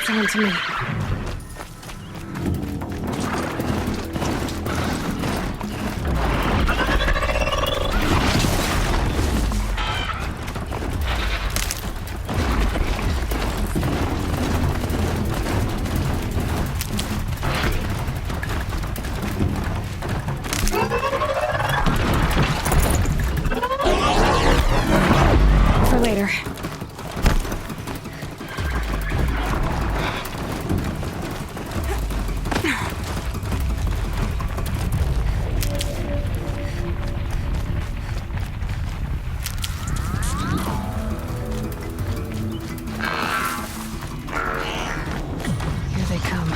down to me. For later. Here they come.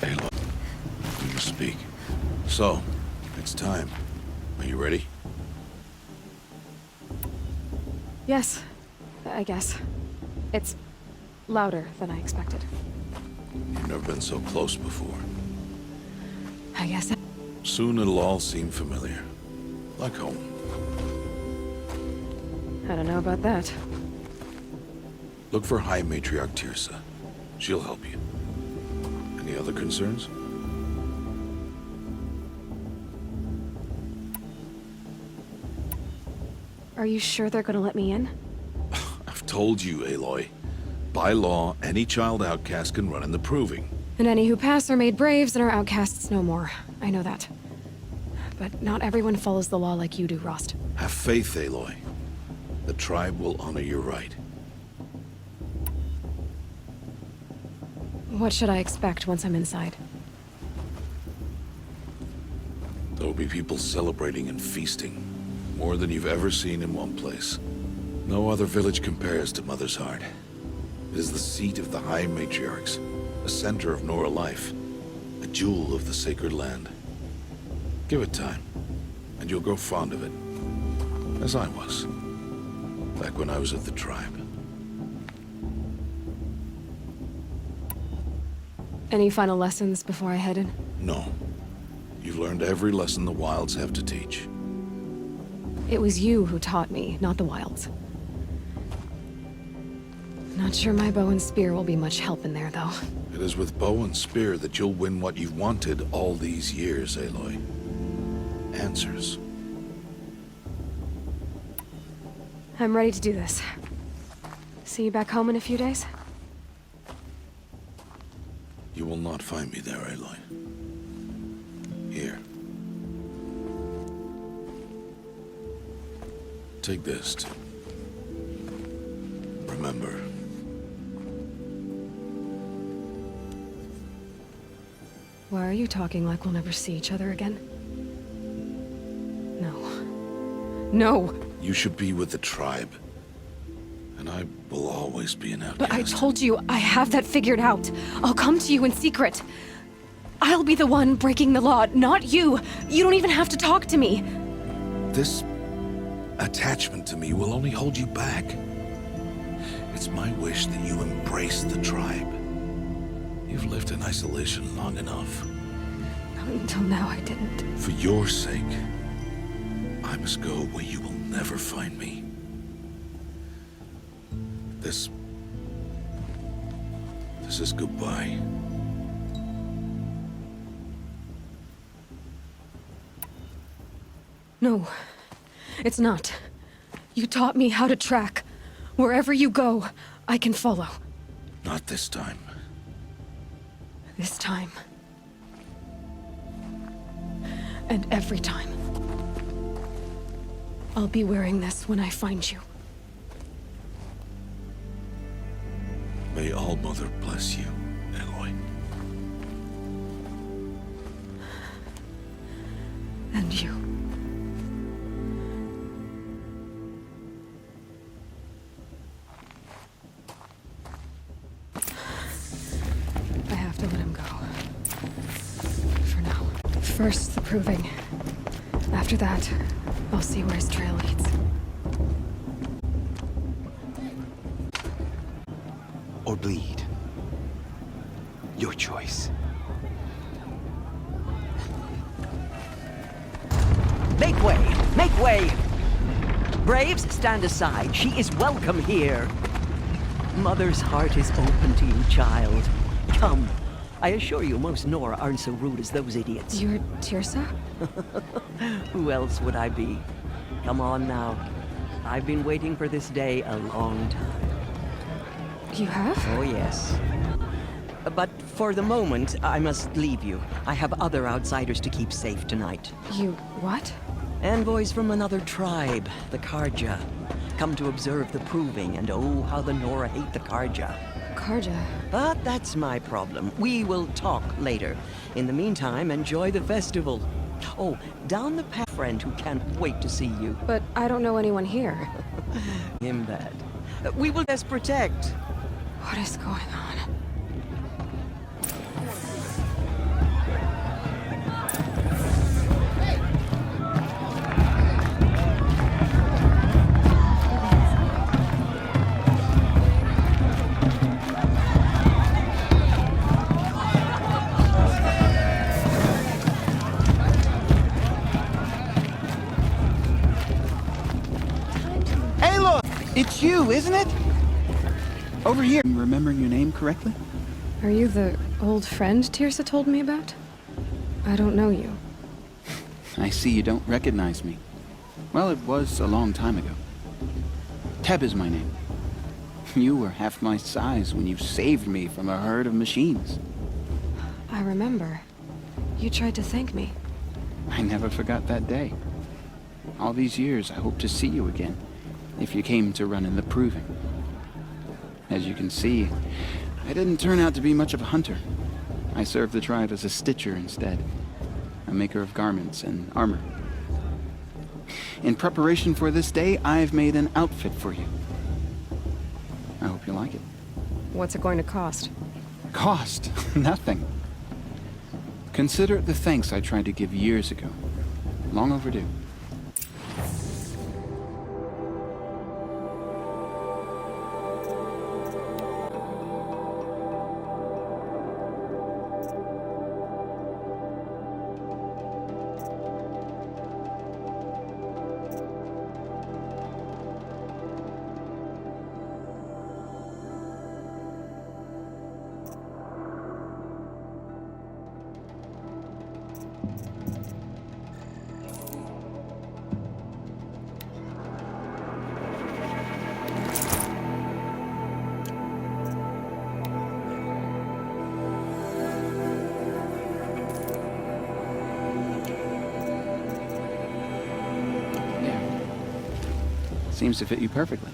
Hey, look. You speak. So, it's time. Are you ready? Yes, I guess. It's louder than I expected. You've never been so close before. I guess. Soon it'll all seem familiar. Like home. I don't know about that. Look for High Matriarch Tirsa. She'll help you. Any other concerns? Are you sure they're gonna let me in? I've told you, Aloy. By law, any child outcast can run in the Proving. And any who pass are made braves and are outcasts no more. I know that. But not everyone follows the law like you do, Rost. Have faith, Aloy. The tribe will honor your right. What should I expect once I'm inside? There will be people celebrating and feasting. More than you've ever seen in one place. No other village compares to Mother's Heart. It is the seat of the High Matriarchs, a center of Nora life, a jewel of the sacred land. Give it time, and you'll grow fond of it. As I was, back when I was at the tribe. Any final lessons before I head in? No. You've learned every lesson the Wilds have to teach. It was you who taught me, not the Wilds. Not sure my bow and spear will be much help in there, though. It is with bow and spear that you'll win what you've wanted all these years, Aloy. Answers. I'm ready to do this. See you back home in a few days? You will not find me there, Aloy. Here. Take this to remember. Why are you talking like we'll never see each other again? No. No! You should be with the tribe. And I will always be an outcast. But I told you, I have that figured out. I'll come to you in secret. I'll be the one breaking the law, not you. You don't even have to talk to me. This attachment to me will only hold you back. It's my wish that you embrace the tribe. You've lived in isolation long enough. Until now, I didn't. For your sake, I must go where you will never find me. This is goodbye. No, it's not. You taught me how to track. Wherever you go, I can follow. Not this time. This time. And every time. I'll be wearing this when I find you. May All-Mother bless you, Aloy. And you. I have to let him go. For now. First, the proving. After that, I'll see where his trail leads. Or bleed. Your choice. Make way! Make way! Braves, stand aside. She is welcome here. Mother's heart is open to you, child. Come. I assure you, most Nora aren't so rude as those idiots. You're Tirsa? Who else would I be? Come on now. I've been waiting for this day a long time. You have? Oh, yes. But for the moment, I must leave you. I have other outsiders to keep safe tonight. You what? Envoys from another tribe, the Karja. Come to observe the proving, and oh, how the Nora hate the Karja. Karja. But that's my problem. We will talk later. In the meantime, enjoy the festival. Oh, down the path, friend who can't wait to see you. But I don't know anyone here. Him that. We will best protect. What is going on? Hey, look! It's you, isn't it? Over here. I'm remembering your name correctly? Are you the old friend Tirsa told me about? I don't know you. I see you don't recognize me. Well, it was a long time ago. Teb is my name. You were half my size when you saved me from a herd of machines. I remember. You tried to thank me. I never forgot that day. All these years, I hope to see you again, if you came to run in the proving. As you can see, I didn't turn out to be much of a hunter. I served the tribe as a stitcher instead, a maker of garments and armor. In preparation for this day, I've made an outfit for you. I hope you like it. What's it going to cost? Cost? Nothing. Consider it the thanks I tried to give years ago. Long overdue. Seems to fit you perfectly.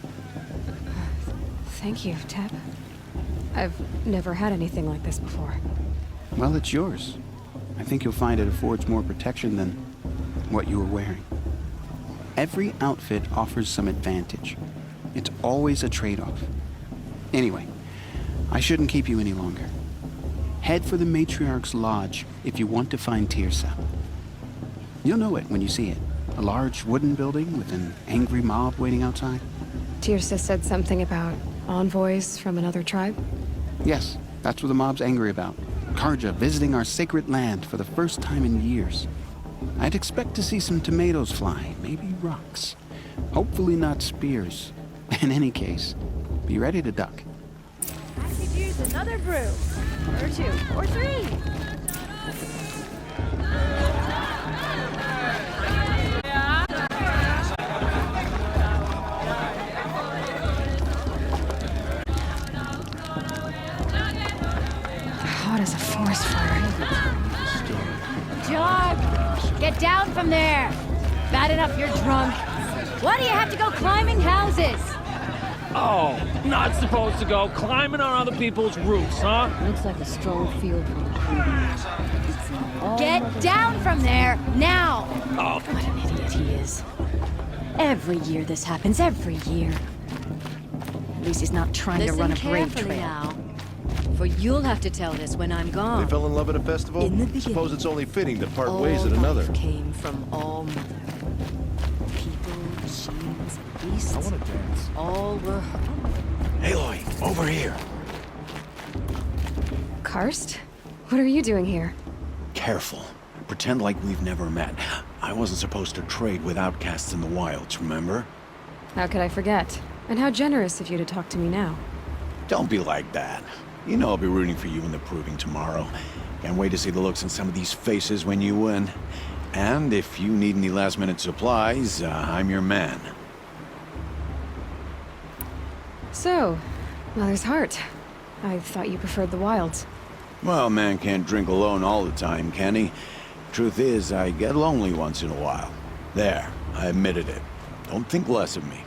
Thank you, Teb. I've never had anything like this before. Well, it's yours. I think you'll find it affords more protection than what you were wearing. Every outfit offers some advantage. It's always a trade-off. Anyway, I shouldn't keep you any longer. Head for the Matriarch's Lodge if you want to find Tirsa. You'll know it when you see it. A large wooden building with an angry mob waiting outside. Tirsa said something about envoys from another tribe? Yes, that's what the mob's angry about. Karja visiting our sacred land for the first time in years. I'd expect to see some tomatoes fly, maybe rocks. Hopefully not spears. In any case, be ready to duck. I could use another brew. Or two. Or three. Hot as a forest fire. Jog! Get down from there! Bad enough you're drunk. Why do you have to go climbing houses? Oh, not supposed to go climbing on other people's roofs, huh? Looks like a strong field for the Get down from there, now! Oh, What an idiot he is. Every year this happens, every year. At least he's not trying to run a brave trail. Now, for you'll have to tell this when I'm gone. They fell in love at a festival? In the beginning, Suppose it's only fitting to part all ways at another. life came from all mother. beasts. I want to dance. All were... Aloy, over here. Karst? What are you doing here? Careful. Pretend like we've never met. I wasn't supposed to trade with outcasts in the wilds, remember? How could I forget? And how generous of you to talk to me now. Don't be like that. You know I'll be rooting for you in the proving tomorrow. Can't wait to see the looks on some of these faces when you win. And if you need any last-minute supplies, I'm your man. So, Mother's Heart. I thought you preferred the wilds. Well, man can't drink alone all the time, can he? Truth is, I get lonely once in a while. There, I admitted it. Don't think less of me.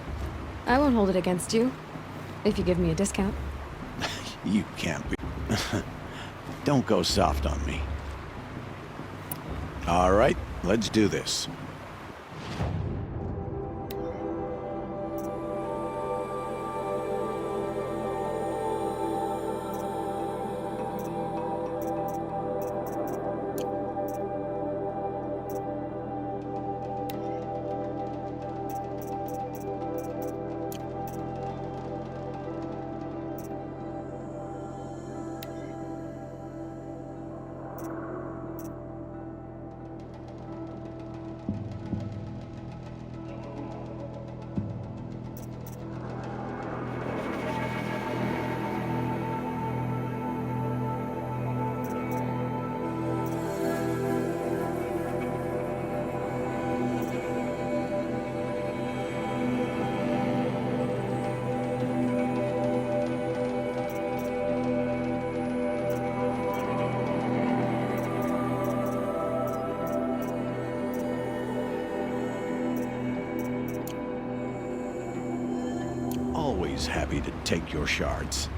I won't hold it against you, if you give me a discount. You can't be... Don't go soft on me. All right, let's do this. Always happy to take your shards.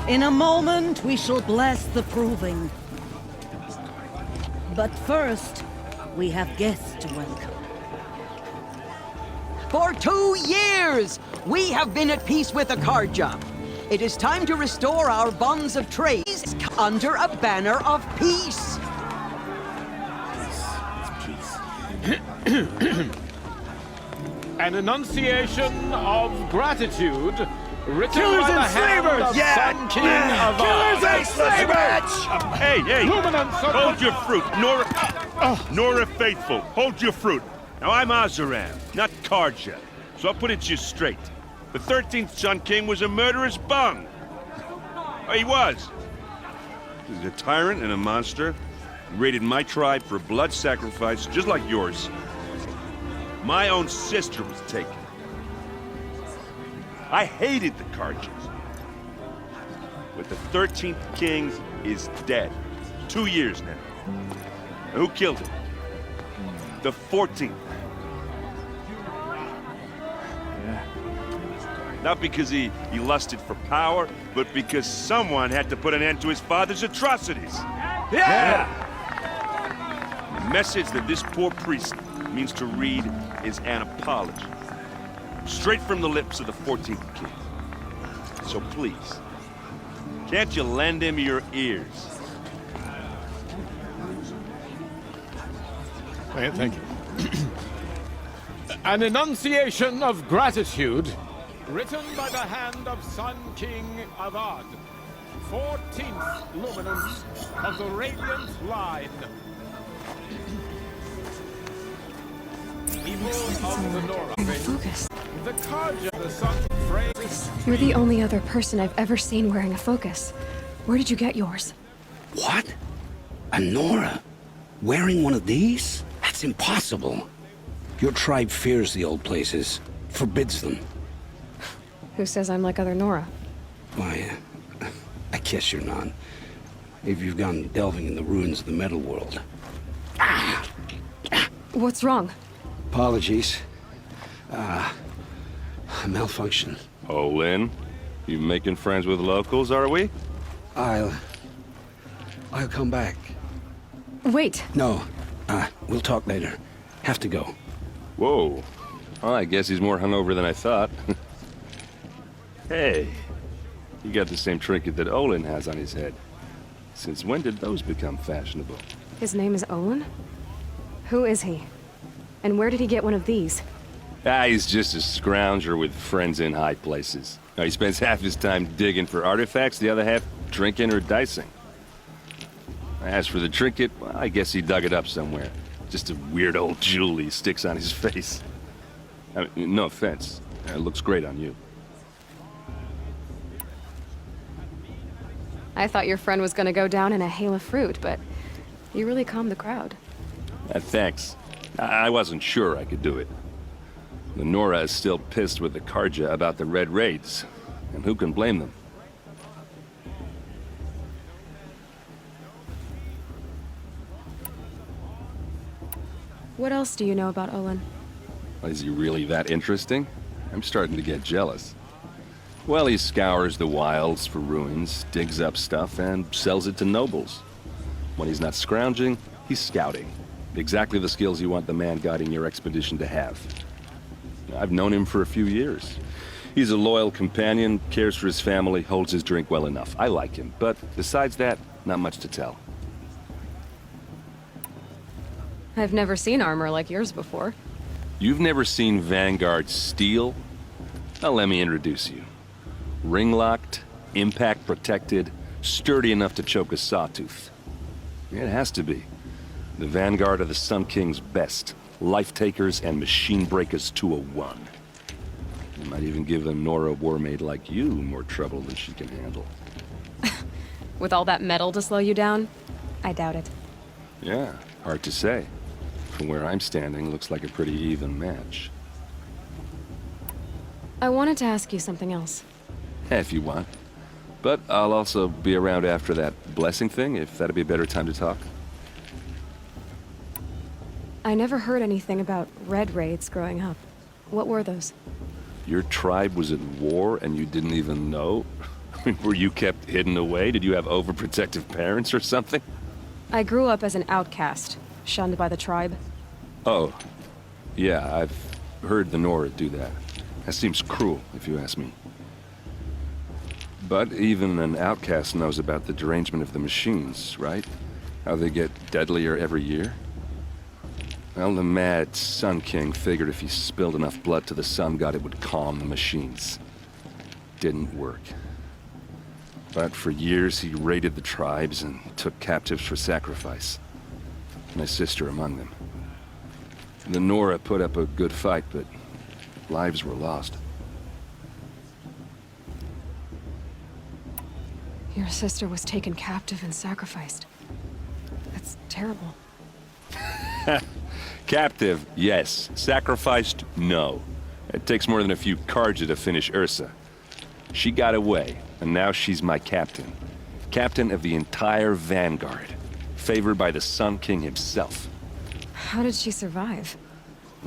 In a moment, we shall bless the proving. But first, we have guests to welcome. For 2 years, we have been at peace with Akarja. It is time to restore our bonds of trade under a banner of peace. An enunciation of gratitude written Killers by the and hand slavers! of Yeah! Sun King of Killers and slavers! Hey, Luminance of hold your fruit. Nora Faithful, hold your fruit. Now, I'm Azaram, not Karja, so I'll put it to you straight. The 13th Sun King was a murderous bung. Oh, he was. He's a tyrant and a monster. He raided my tribe for a blood sacrifice, just like yours. My own sister was taken. I hated the Karjas. But the 13th King is dead. 2 years now. And who killed him? The 14th. Not because he lusted for power, but because someone had to put an end to his father's atrocities. Yeah! The message that this poor priest means to read is an apology. Straight from the lips of the 14th King. So please, can't you lend him your ears? Thank you. An enunciation of gratitude written by the hand of Sun King Avad, 14th luminance of the Radiant Line. People of the Nora, Focus. the Karja, the Sun phrase. You're the only other person I've ever seen wearing a focus. Where did you get yours? What? A Nora? Wearing one of these? That's impossible. Your tribe fears the old places, forbids them. Who says I'm like other Nora? Why, I guess you're not. If you've gone delving in the ruins of the metal world. What's wrong? Apologies. A malfunction. Oh, Lynn, you making friends with locals, are we? I'll come back. Wait. No, we'll talk later. Have to go. Whoa. Well, I guess he's more hungover than I thought. Hey, you got the same trinket that Olin has on his head. Since when did those become fashionable? His name is Olin? Who is he? And where did he get one of these? He's just a scrounger with friends in high places. Now, he spends half his time digging for artifacts, the other half drinking or dicing. As for the trinket, well, I guess he dug it up somewhere. Just a weird old jewel he sticks on his face. I mean, no offense. It looks great on you. I thought your friend was gonna go down in a hail of fruit, but you really calmed the crowd. Thanks. I wasn't sure I could do it. Lenora is still pissed with the Karja about the Red Raids, and who can blame them? What else do you know about Olin? Is he really that interesting? I'm starting to get jealous. Well, he scours the wilds for ruins, digs up stuff, and sells it to nobles. When he's not scrounging, he's scouting. Exactly the skills you want the man guiding your expedition to have. I've known him for a few years. He's a loyal companion, cares for his family, holds his drink well enough. I like him, but besides that, not much to tell. I've never seen armor like yours before. You've never seen Vanguard steel? Well, let me introduce you. Ring-locked, impact-protected, sturdy enough to choke a sawtooth. It has to be. The Vanguard of the Sun King's best. Life-takers and machine-breakers to a one. You might even give a Nora warmaid like you more trouble than she can handle. With all that metal to slow you down? I doubt it. Yeah, hard to say. From where I'm standing, looks like a pretty even match. I wanted to ask you something else. If you want. But I'll also be around after that blessing thing, if that'd be a better time to talk. I never heard anything about Red Raids growing up. What were those? Your tribe was at war and you didn't even know? Were you kept hidden away? Did you have overprotective parents or something? I grew up as an outcast, shunned by the tribe. Oh. Yeah, I've heard the Nora do that. That seems cruel, if you ask me. But even an outcast knows about the derangement of the machines, right? How they get deadlier every year? Well, the mad Sun King figured if he spilled enough blood to the Sun God, it would calm the machines. Didn't work. But for years, he raided the tribes and took captives for sacrifice. My sister among them. The Nora put up a good fight, but lives were lost. Your sister was taken captive and sacrificed. That's terrible. Captive, yes. Sacrificed, no. It takes more than a few Karja to finish Ursa. She got away, and now she's my captain. Captain of the entire Vanguard. Favored by the Sun King himself. How did she survive?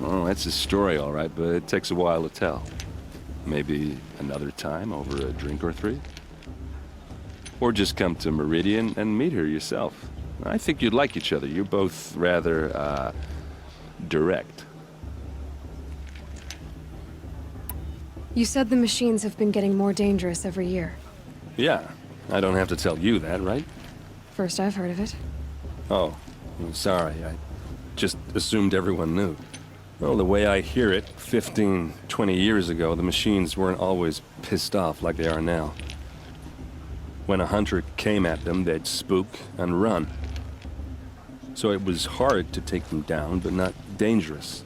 Oh, that's a story, all right, but it takes a while to tell. Maybe another time over a drink or three? Or just come to Meridian and meet her yourself. I think you'd like each other. You're both rather, direct. You said the machines have been getting more dangerous every year. Yeah, I don't have to tell you that, right? First I've heard of it. Oh, I'm sorry. I just assumed everyone knew. Well, the way I hear it, 15, 20 years ago, the machines weren't always pissed off like they are now. When a hunter came at them, they'd spook and run. So it was hard to take them down, but not dangerous,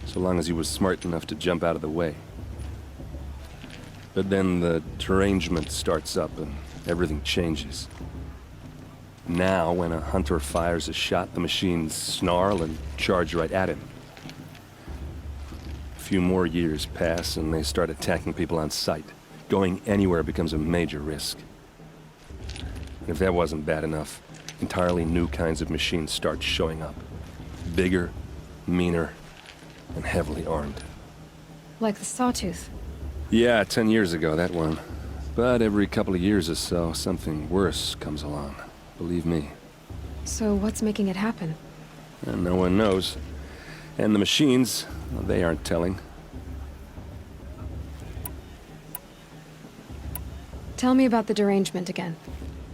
so long as he was smart enough to jump out of the way. But then the derangement starts up and everything changes. Now, when a hunter fires a shot, the machines snarl and charge right at him. A few more years pass and they start attacking people on sight. Going anywhere becomes a major risk. And if that wasn't bad enough, entirely new kinds of machines start showing up. Bigger, meaner, and heavily armed. Like the Sawtooth. Yeah, 10 years ago, that one. But every couple of years or so, something worse comes along. Believe me. So what's making it happen? And no one knows. And the machines, well, they aren't telling. Tell me about the derangement again.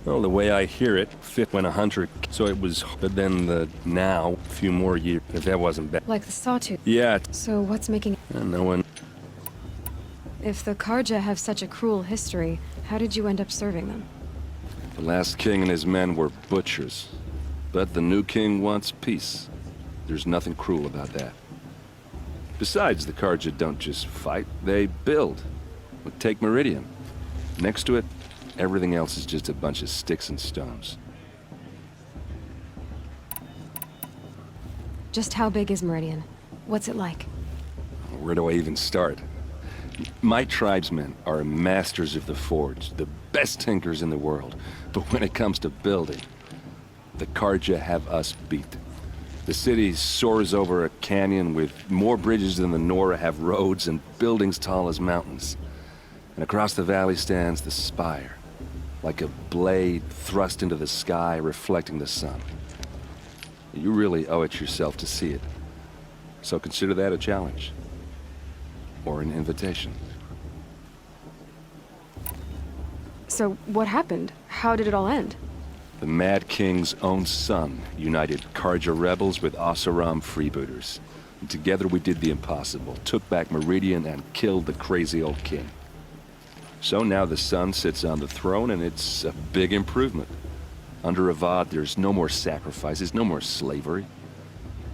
Well, the way I hear it, fit when 100, so it was, but then the now, a few more years, if that wasn't bad. Like the sawtooth. Yeah. So what's making... No one... If the Karja have such a cruel history, how did you end up serving them? The last king and his men were butchers. But the new king wants peace. There's nothing cruel about that. Besides, the Karja don't just fight, they build. Look, take Meridian. Next to it, everything else is just a bunch of sticks and stones. Just how big is Meridian? What's it like? Where do I even start? My tribesmen are masters of the forge, the best tinkers in the world. But when it comes to building, the Karja have us beat. The city soars over a canyon with more bridges than the Nora have roads and buildings tall as mountains. And across the valley stands the spire, like a blade thrust into the sky reflecting the sun. You really owe it yourself to see it. So consider that a challenge. Or an invitation. So what happened? How did it all end? The Mad King's own son united Karja rebels with Oseram freebooters. And together we did the impossible, took back Meridian and killed the crazy old king. So now the son sits on the throne and it's a big improvement. Under Avad, there's no more sacrifices, no more slavery.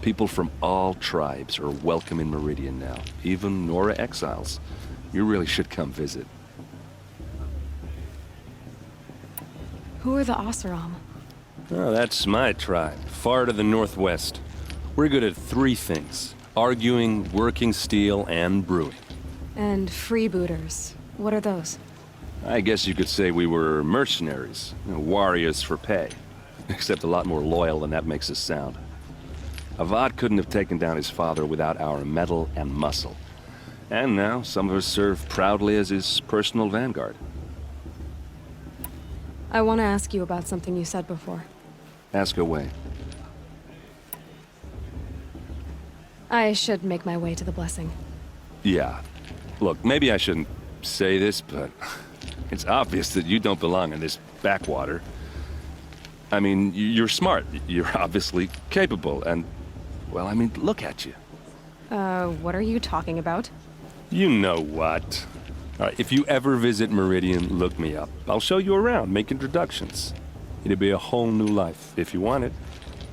People from all tribes are welcome in Meridian now, even Nora exiles. You really should come visit. Who are the Oseram? Oh, that's my tribe, far to the northwest. We're good at 3 things: arguing, working steel, and brewing. And freebooters. What are those? I guess you could say we were mercenaries, warriors for pay. Except a lot more loyal than that makes us sound. Avad couldn't have taken down his father without our metal and muscle. And now, some of us serve proudly as his personal vanguard. I want to ask you about something you said before. Ask away. I should make my way to the blessing. Yeah. Look, maybe I shouldn't say this, but it's obvious that you don't belong in this backwater. I mean, you're smart. You're obviously capable, and, well, I mean, look at you. What are you talking about? You know what. All right, if you ever visit Meridian, look me up. I'll show you around, make introductions. It'll be a whole new life, if you want it.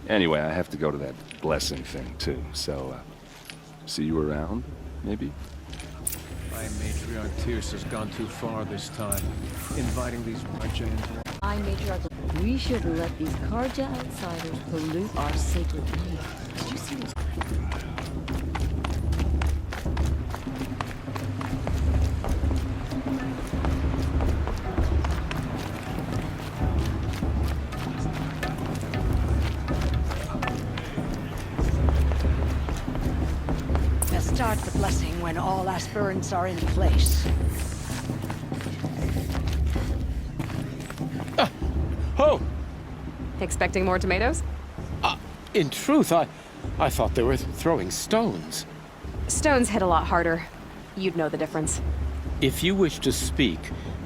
Anyway, I have to go to that blessing thing, too, so, see you around, maybe? My matriarch Tierce has gone too far this time, inviting these Karja into... My matriarch, we shouldn't let these Karja outsiders pollute our sacred land. Did you see this? Start the blessing when all aspirants are in place. Oh! Expecting more tomatoes? In truth, I thought they were throwing stones. Stones hit a lot harder. You'd know the difference. If you wish to speak,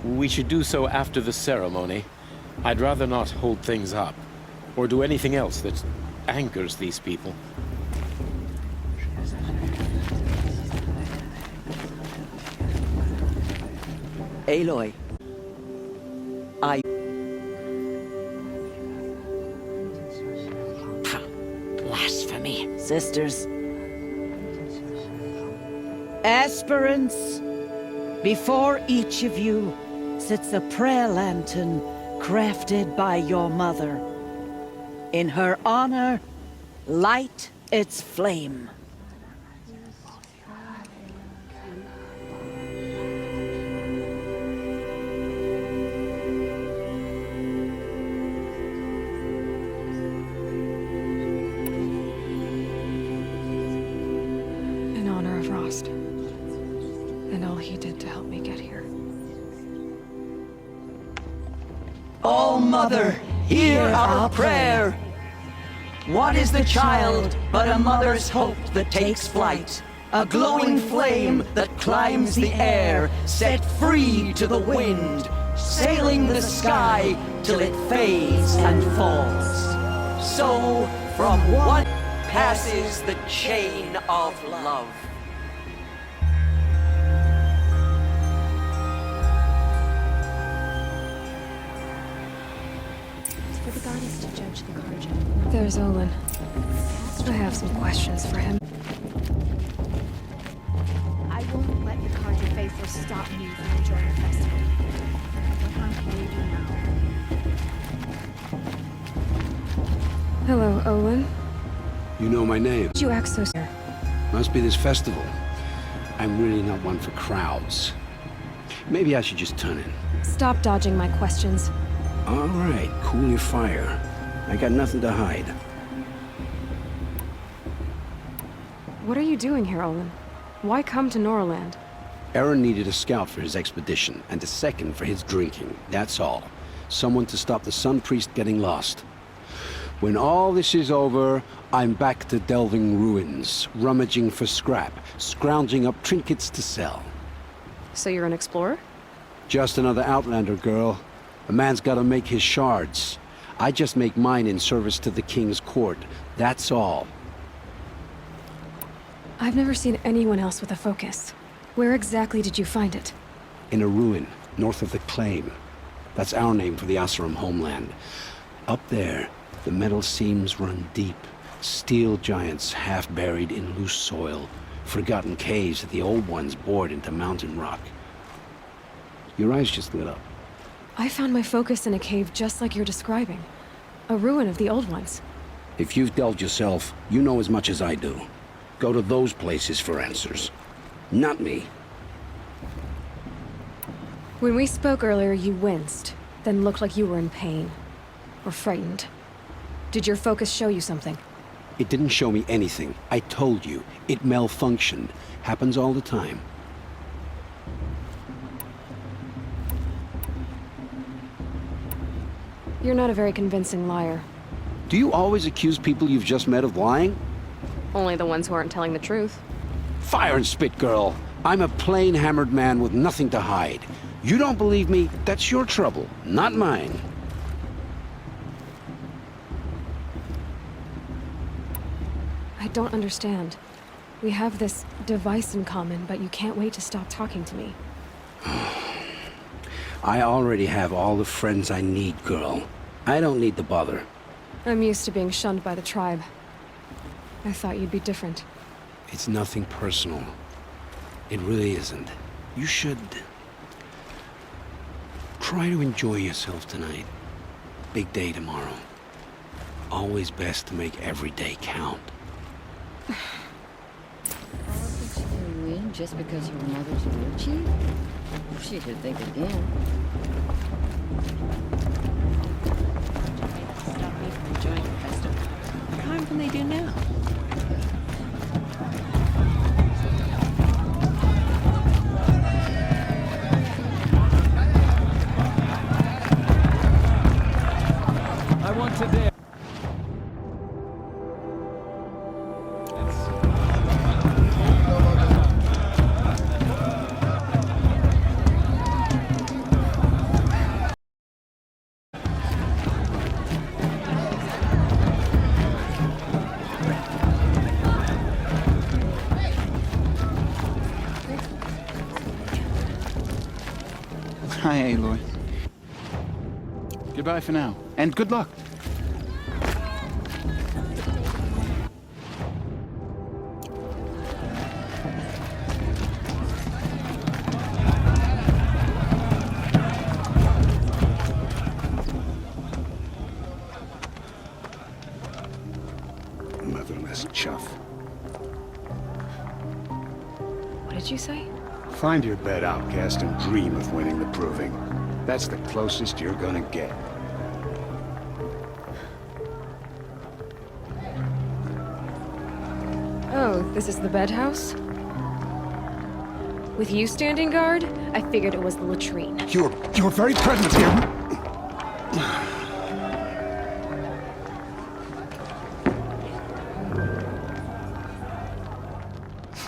we should do so after the ceremony. I'd rather not hold things up, or do anything else that angers these people. Aloy, Blasphemy. Sisters. Aspirants, before each of you sits a prayer lantern crafted by your mother. In her honor, light its flame. And all he did to help me get here. O Mother, hear our prayer. What is the child but a mother's hope that takes flight? A glowing flame that climbs the air, set free to the wind, sailing the sky till it fades and falls. So, from one passes the chain of love. For the goddess to judge the Carja. There's Olin. I have some questions for him. I won't let the Carja faithful stop me from enjoying the festival. What harm can we do now? Hello, Olin. You know my name. You act so sir. Must be this festival. I'm really not one for crowds. Maybe I should just turn in. Stop dodging my questions. All right, cool your fire. I got nothing to hide. What are you doing here, Olin? Why come to Norland? Aaron needed a scout for his expedition, and a second for his drinking. That's all. Someone to stop the Sun Priest getting lost. When all this is over, I'm back to delving ruins, rummaging for scrap, scrounging up trinkets to sell. So you're an explorer? Just another Outlander, girl. A man's gotta make his shards. I just make mine in service to the King's court. That's all. I've never seen anyone else with a focus. Where exactly did you find it? In a ruin, north of the Claim. That's our name for the Asuram homeland. Up there, the metal seams run deep. Steel giants half buried in loose soil. Forgotten caves that the old ones bored into mountain rock. Your eyes just lit up. I found my focus in a cave just like you're describing. A ruin of the old ones. If you've delved yourself, you know as much as I do. Go to those places for answers. Not me. When we spoke earlier, you winced, then looked like you were in pain. Or frightened. Did your focus show you something? It didn't show me anything. I told you. It malfunctioned. Happens all the time. You're not a very convincing liar. Do you always accuse people you've just met of lying? Only the ones who aren't telling the truth. Fire and spit, girl. I'm a plain hammered man with nothing to hide. You don't believe me, that's your trouble, not mine. I don't understand. We have this device in common, but you can't wait to stop talking to me. I already have all the friends I need, girl. I don't need the bother. I'm used to being shunned by the tribe. I thought you'd be different. It's nothing personal. It really isn't. You should... try to enjoy yourself tonight. Big day tomorrow. Always best to make every day count. Politics you win just because your mother's a war chief? She could think again. Stop me from enjoying the festival. What harm can they do now? I want to dare. Hi, Aloy. Goodbye for now, and good luck. Motherless chuff. What did you say? Find your bed, outcast, and dream of winning the proving. That's the closest you're gonna get. Oh, this is the bedhouse? With you standing guard, I figured it was the latrine. Your very presence here...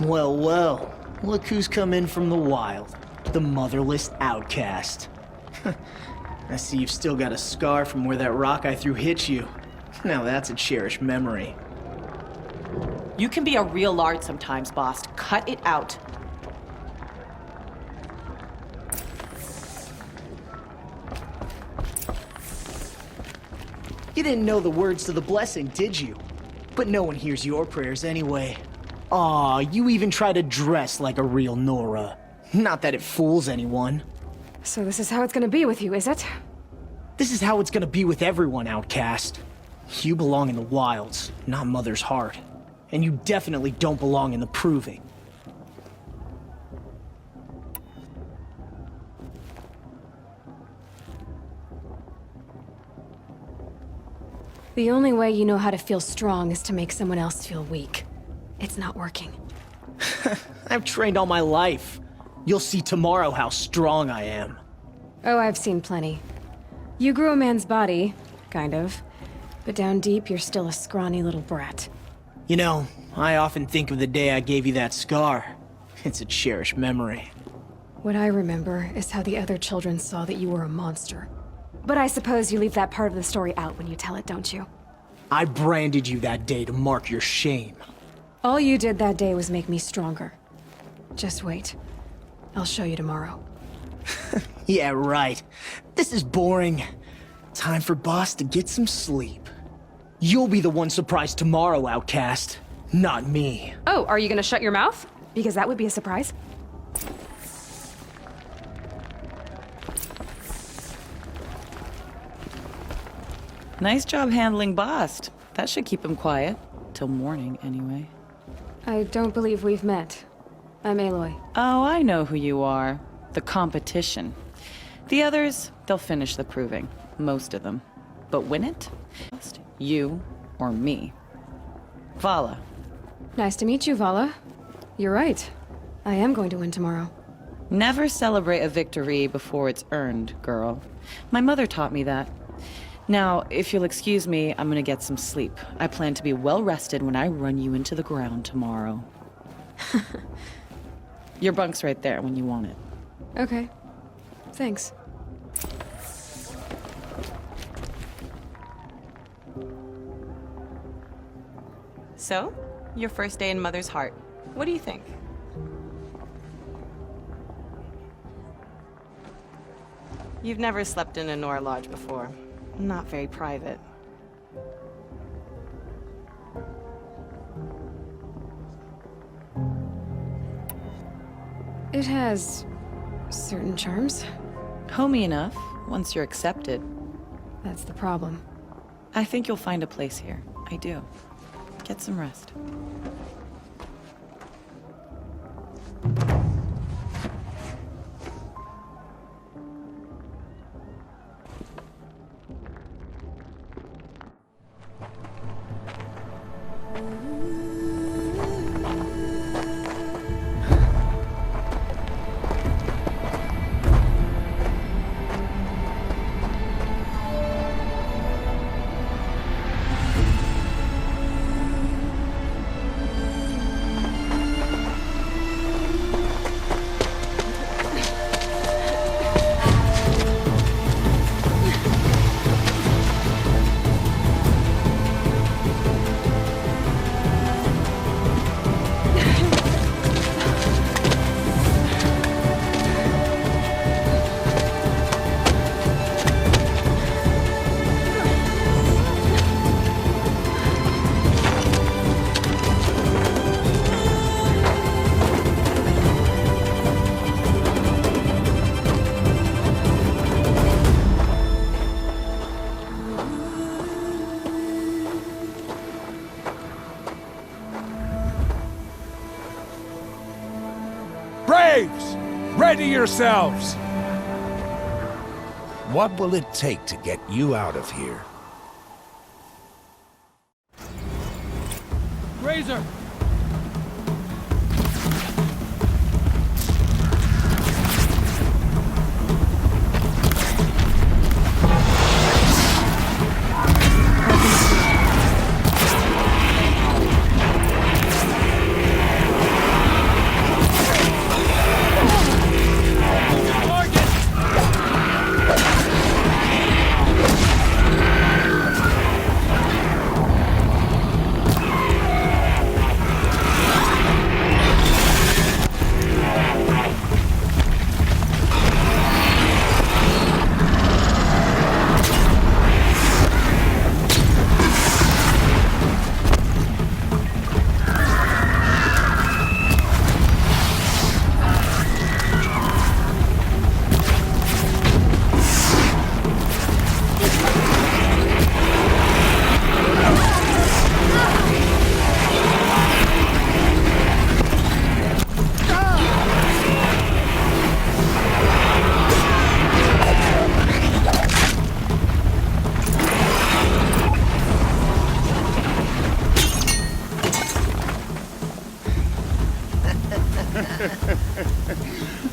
Well, well. Look who's come in from the wild. The motherless outcast. I see you've still got a scar from where that rock I threw hit you. Now that's a cherished memory. You can be a real lard sometimes, boss. Cut it out. You didn't know the words to the blessing, did you? But no one hears your prayers anyway. Aw, you even try to dress like a real Nora. Not that it fools anyone. So this is how it's gonna be with you, is it? This is how it's gonna be with everyone, outcast. You belong in the wilds, not Mother's heart. And you definitely don't belong in the proving. The only way you know how to feel strong is to make someone else feel weak. It's not working. I've trained all my life. You'll see tomorrow how strong I am. Oh, I've seen plenty. You grew a man's body, kind of. But down deep, you're still a scrawny little brat. You know, I often think of the day I gave you that scar. It's a cherished memory. What I remember is how the other children saw that you were a monster. But I suppose you leave that part of the story out when you tell it, don't you? I branded you that day to mark your shame. All you did that day was make me stronger. Just wait. I'll show you tomorrow. Yeah, right. This is boring. Time for Boss to get some sleep. You'll be the one surprised tomorrow, outcast. Not me. Oh, are you gonna shut your mouth? Because that would be a surprise. Nice job handling Bast. That should keep him quiet. Till morning, anyway. I don't believe we've met. I'm Aloy. Oh, I know who you are. The competition. The others, they'll finish the proving. Most of them. But win it? You or me. Vala. Nice to meet you, Vala. You're right. I am going to win tomorrow. Never celebrate a victory before it's earned, girl. My mother taught me that. Now, if you'll excuse me, I'm gonna get some sleep. I plan to be well rested when I run you into the ground tomorrow. Your bunk's right there when you want it. Okay. Thanks. So, your first day in Mother's heart. What do you think? You've never slept in a Nora lodge before. Not very private. It has certain charms. Homey enough, once you're accepted. That's the problem. I think you'll find a place here. I do. Get some rest. Braves! Ready yourselves! What will it take to get you out of here? Razor!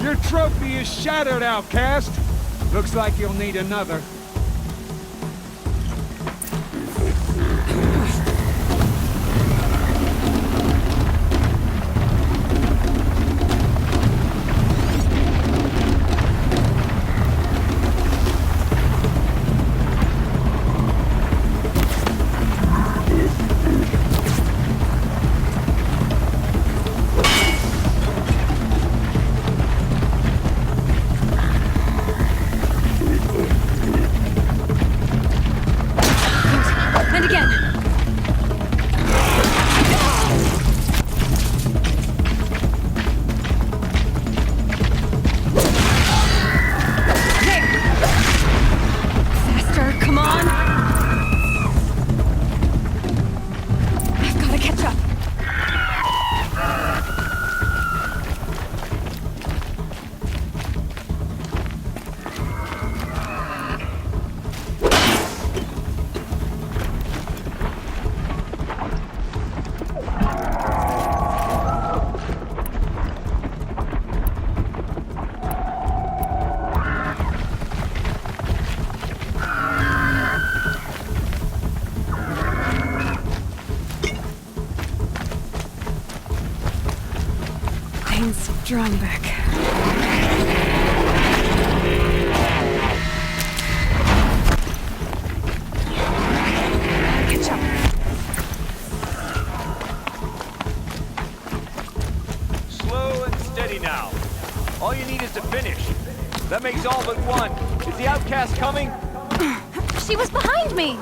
Your trophy is shattered, outcast. Looks like you'll need another. And again. Faster, come on. I've got to catch up. Pain's drawing back. Catch up. Slow and steady now. All you need is to finish. That makes all but one. Is the outcast coming? She was behind me!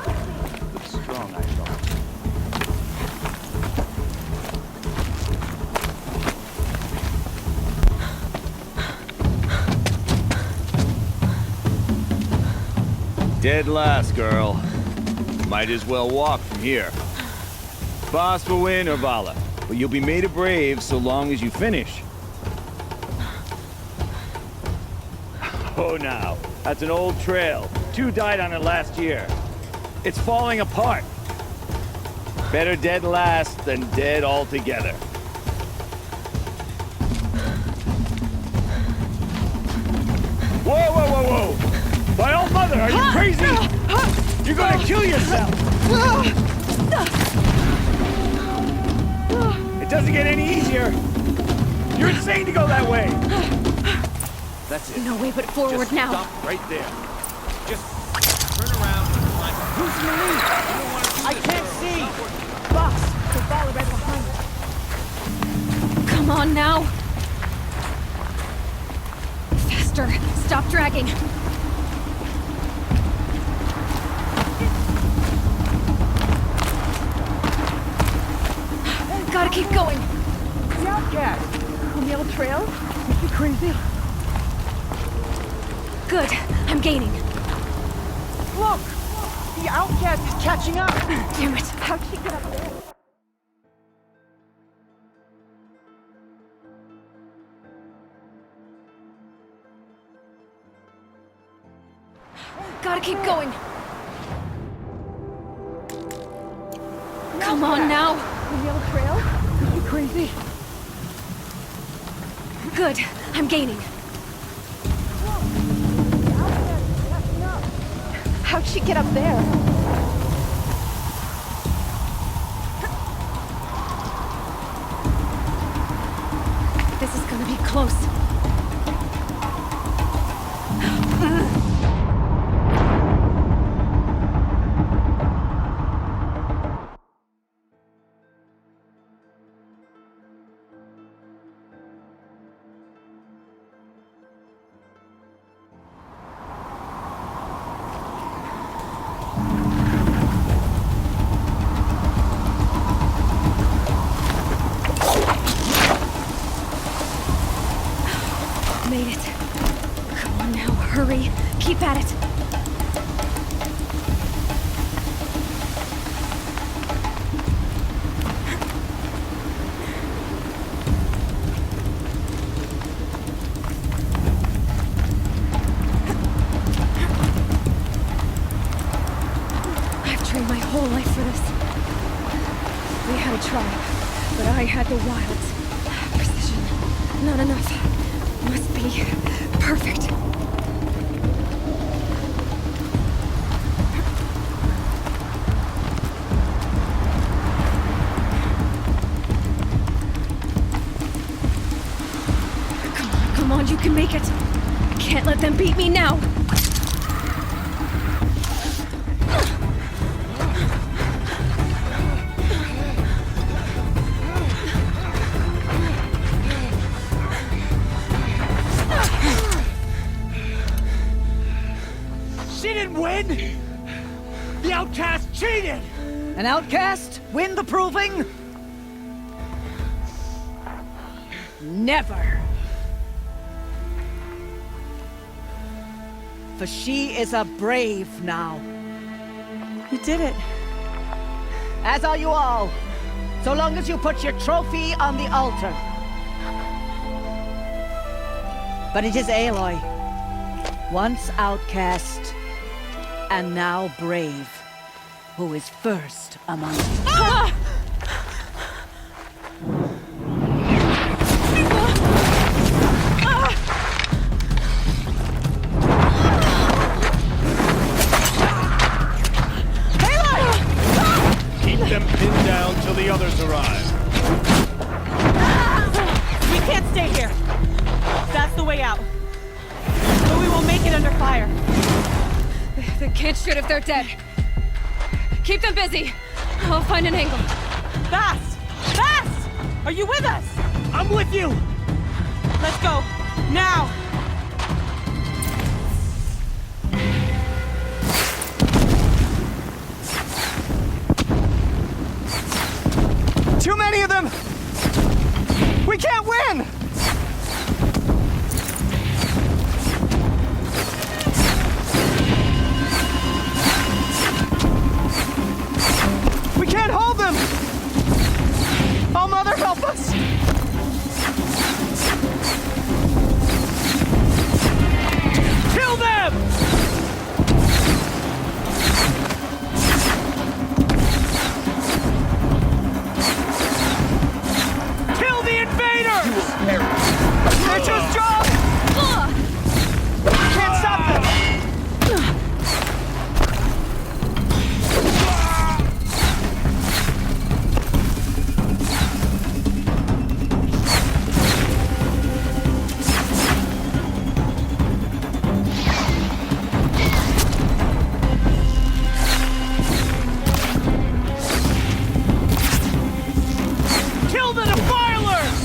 Looks strong, I thought. Dead last, girl. Might as well walk from here. Boss will win or Vala, but you'll be made a brave so long as you finish. Oh, now. That's an old trail. 2 died on it last year. It's falling apart. Better dead last than dead altogether. Whoa, whoa, whoa, whoa! My old mother, are you crazy? You're gonna kill yourself! It doesn't get any easier! You're insane to go that way! That's it. No way but forward Just now. Stop right there. Just turn around and climb. Who's your lead? I can't see! Boss, the Vala right behind us. Come on now. Faster. Stop dragging. Gotta keep going. The outcast. On the old trail? Is she crazy? Good. I'm gaining. Look! The outcast is catching up! Damn it. How'd she get up there? Gotta keep going. Come on now. On the old trail? Is she crazy? Good. I'm gaining. How'd she get up there? This is gonna be close. Made it. Come on now, hurry. Keep at it. I've trained my whole life for this. We had a tribe, but I had the wilds. Precision. Not enough. Must be perfect. Come on, you can make it. Can't let them beat me now. She didn't win! The outcast cheated! An outcast win the proving? Never. For she is a brave now. You did it. As are you all. So long as you put your trophy on the altar. But it is Aloy, once outcast, and now brave, who is first among you. Ah! Keep them pinned down till the others arrive. We can't stay here. That's the way out. But we won't make it under fire. They can't shoot if they're dead. Keep them busy. I'll find an angle. Fast! Fast! Are you with us? I'm with you! Let's go. Now! Too many of them! We can't win! We can't hold them! Oh, Mother, help us! Kill them! Kill the invaders! They're too strong! Can't stop them! Kill the defilers!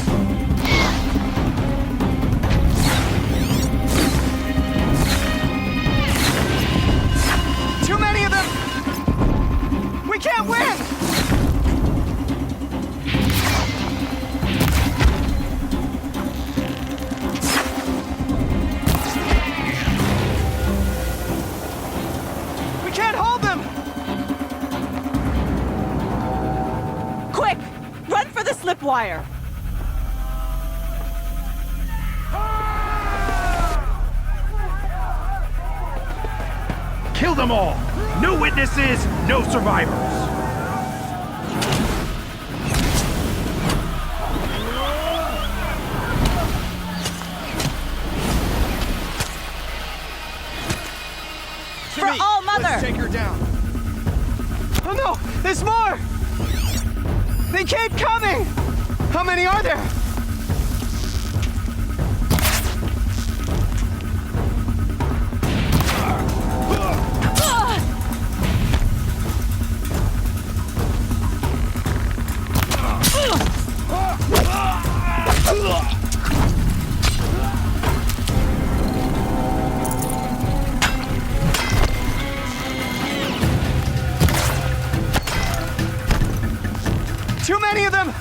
Too many of them! We can't win! We can't hold them! Quick! Run for the slip wire! Kill them all! No witnesses, no survivors! For All Mother! Let's take her down. Oh no! There's more! They keep coming! How many are there? Too many of them!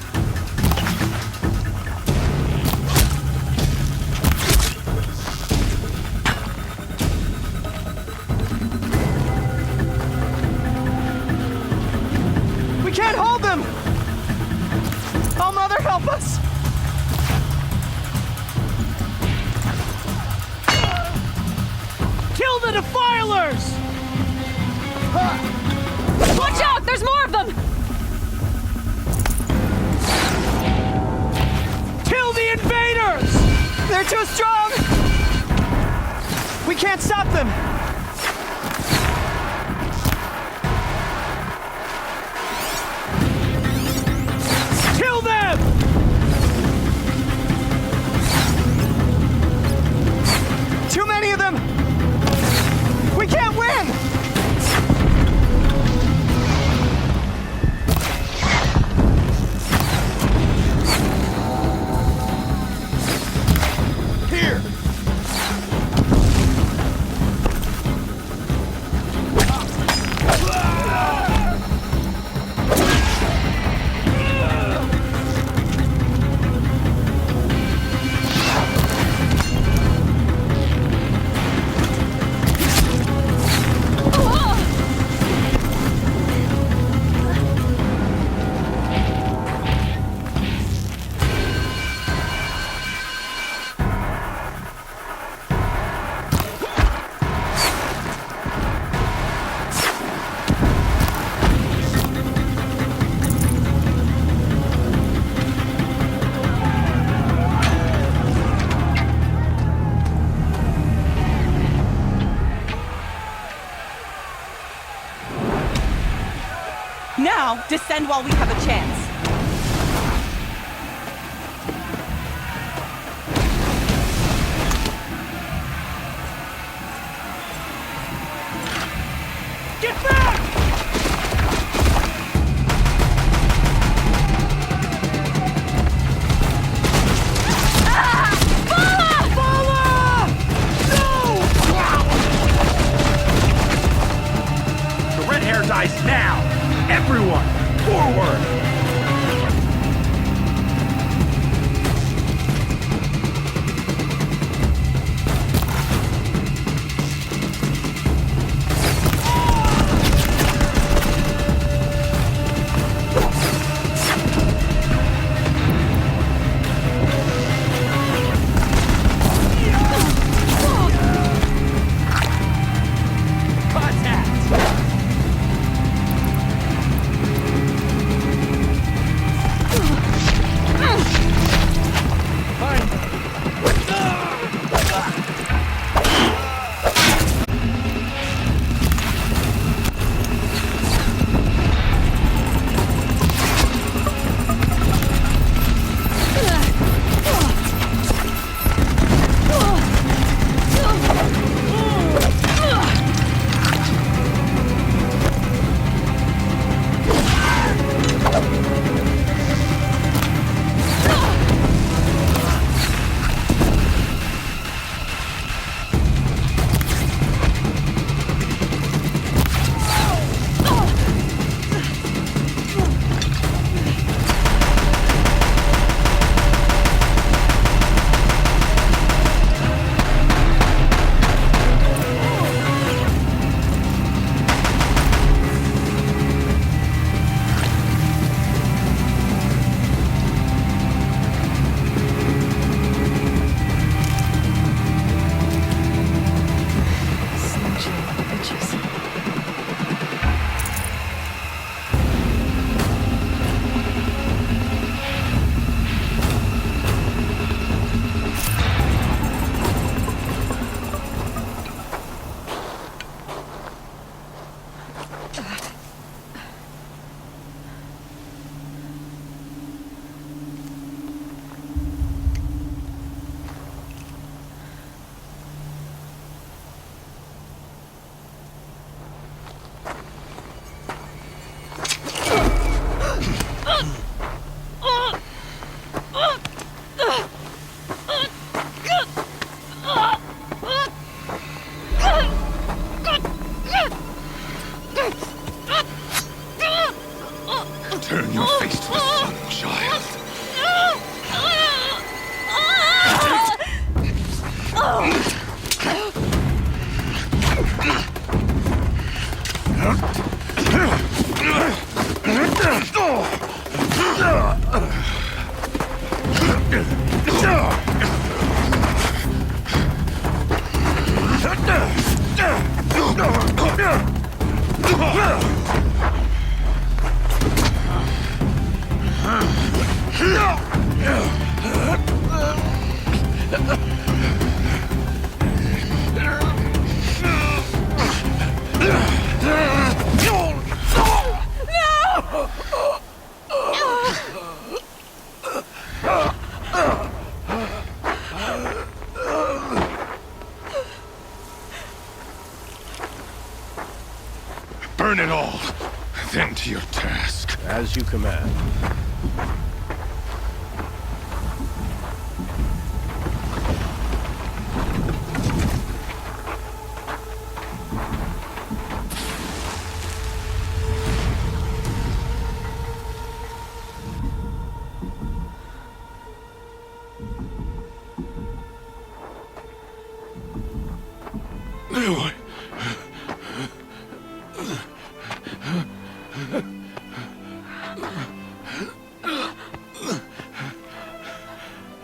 We can't hold them! Oh, Mother, help us! Kill the defilers! Watch out! There's more of them! Kill the invaders! They're too strong! We can't stop them! Kill them! Too many of them! We can't win! Here! Now, descend while we have a chance. Get back! The red hair dies now! Everyone, forward! Burn it all. Then to your task. As you command. Aloy.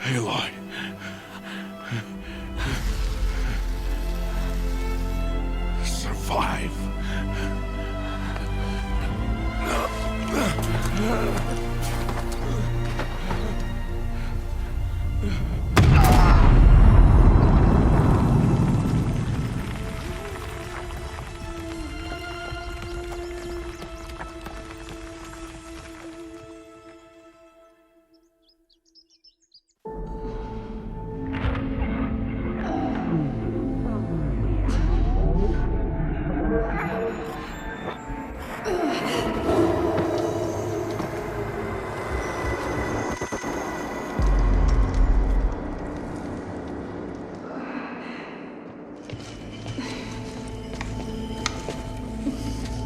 Aloy. Survive.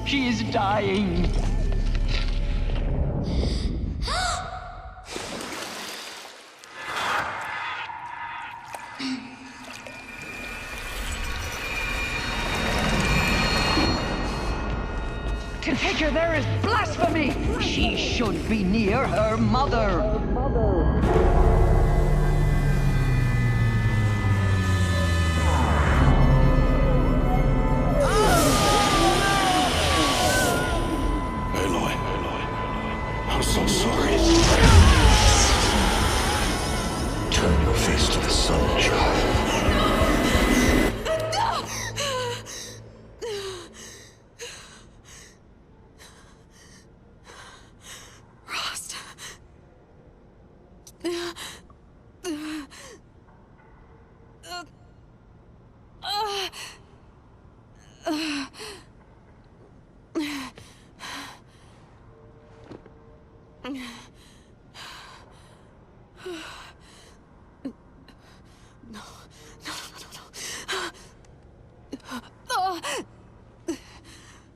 She is dying. To take her there is blasphemy. She should be near her mother. I'm so sorry. Turn your face to the sun, child. Rost.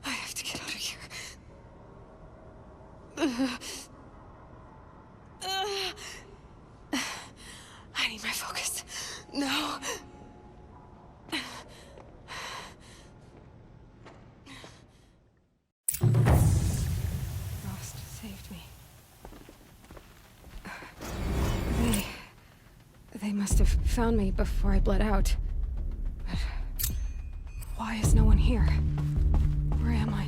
I have to get out of here. I need my focus. No. Rost saved me. They must have found me before I bled out. But why is no one here? Where am I?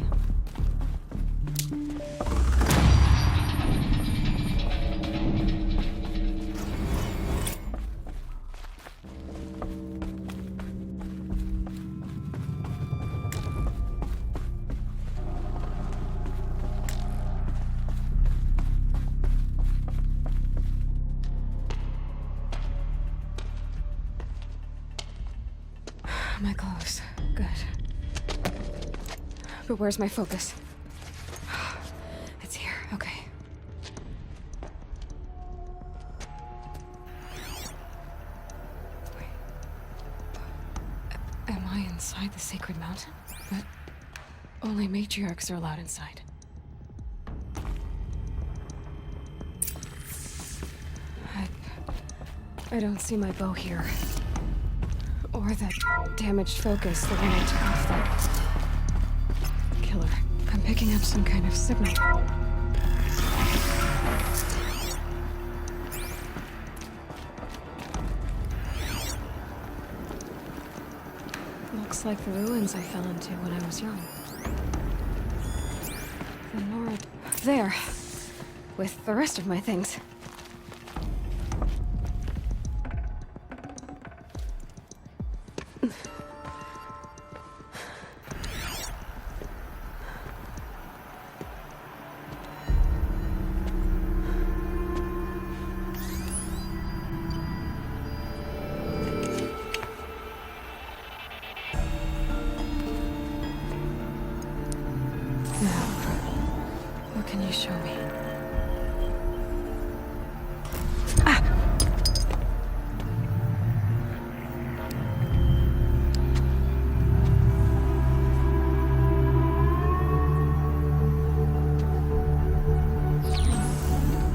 My clothes. Good. But where's my focus? It's here. Okay. Wait. Am I inside the sacred mountain? But only matriarchs are allowed inside. I don't see my bow here. Or that damaged focus, the one I took off that killer. I'm picking up some kind of signal. Looks like the ruins I fell into when I was young. The Nora... there. With the rest of my things. show me.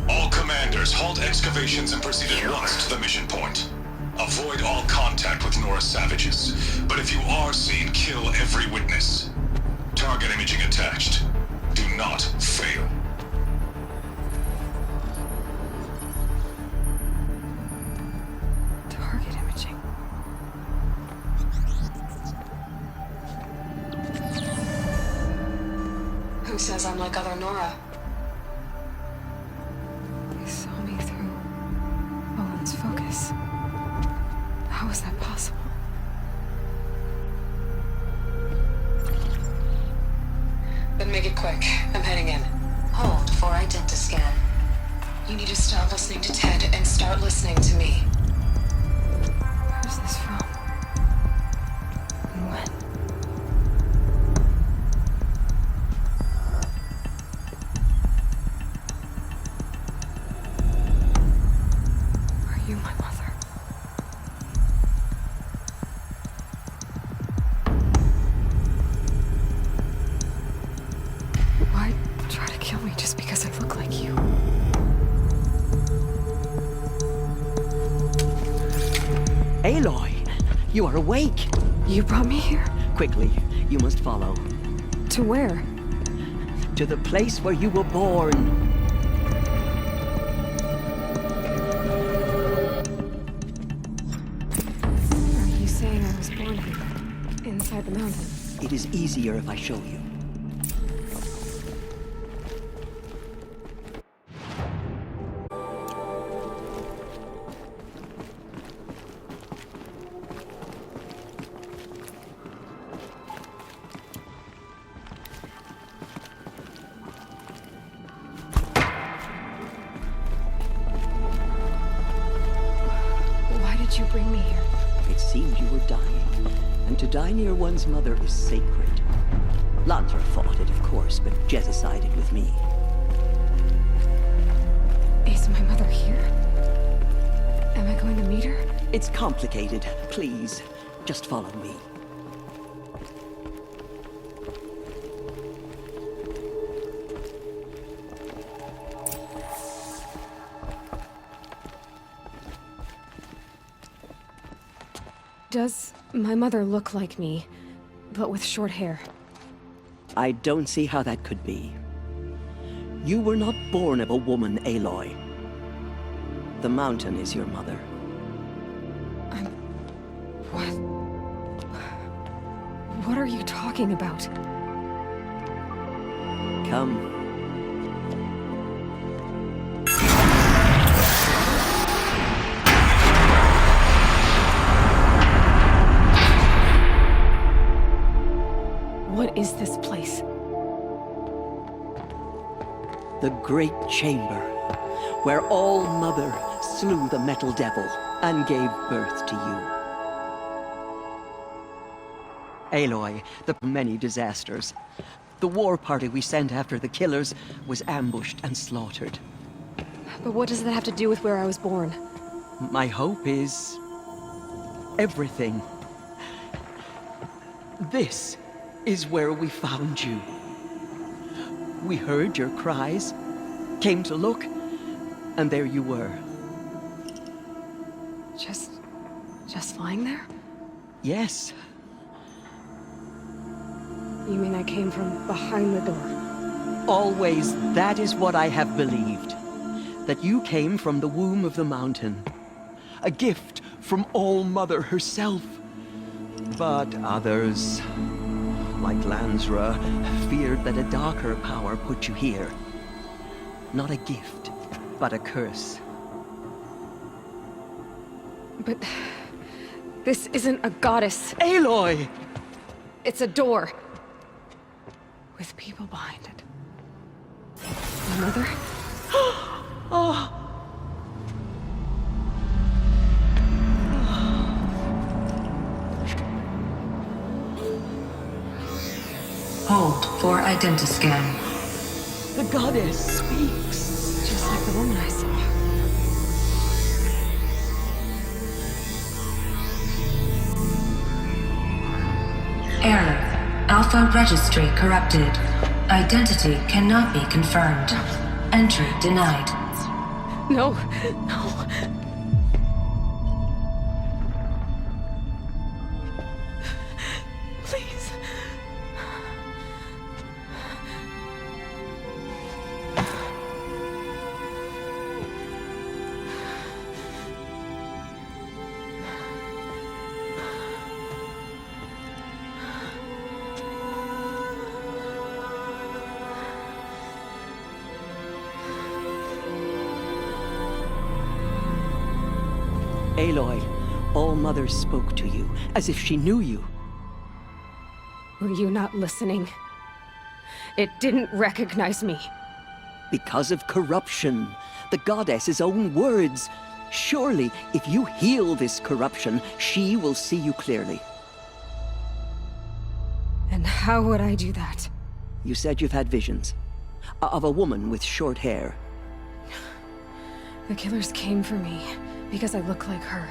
All commanders, halt excavations and proceed at once to the mission point. Avoid all contact with Nora savages, but if you are seen, kill every witness. Target imaging attached. Do not fail. Target imaging. Who says I'm like other Nora? They saw me through Owen's focus. How is that possible? Then make it quick. I'm heading in. Hold for identiscan. You need to stop listening to Ted and start listening to me. Who's this from? And when? Are you my mother? Why try to kill me just because I look like you? Aloy, you are awake. You brought me here? Quickly, you must follow. To where? To the place where you were born. Are you saying I was born here? Inside the mountain? It is easier if I show you. Why did you bring me here? It seemed you were dying, and to die near one's mother is sacred. Lansra fought it, of course, but Jezza sided with me. Is my mother here? Am I going to meet her? It's complicated. Please, just follow me. Does my mother look like me, but with short hair? I don't see how that could be. You were not born of a woman, Aloy. The mountain is your mother. What? What are you talking about? Come. What is this place? The Great Chamber, where All Mother slew the Metal Devil and gave birth to you. Aloy, the many disasters. The war party we sent after the killers was ambushed and slaughtered. But what does that have to do with where I was born? My hope is everything. This is where we found you. We heard your cries, came to look, and there you were. Just lying there? Yes. You mean I came from behind the door? Always, that is what I have believed. That you came from the womb of the mountain. A gift from All Mother herself. But others, like Lansra, feared that a darker power put you here. Not a gift, but a curse. But this isn't a goddess. Aloy! It's a door. With people behind it. My mother? Oh. Hold for identiscan. The goddess speaks. Just like the woman I saw. Error. Alpha registry corrupted. Identity cannot be confirmed. Entry denied. No, no. Please. Aloy, All Mother spoke to you, as if she knew you. Were you not listening? It didn't recognize me. Because of corruption. The goddess's own words. Surely, if you heal this corruption, she will see you clearly. And how would I do that? You said you've had visions. Of a woman with short hair. The killers came for me because I look like her.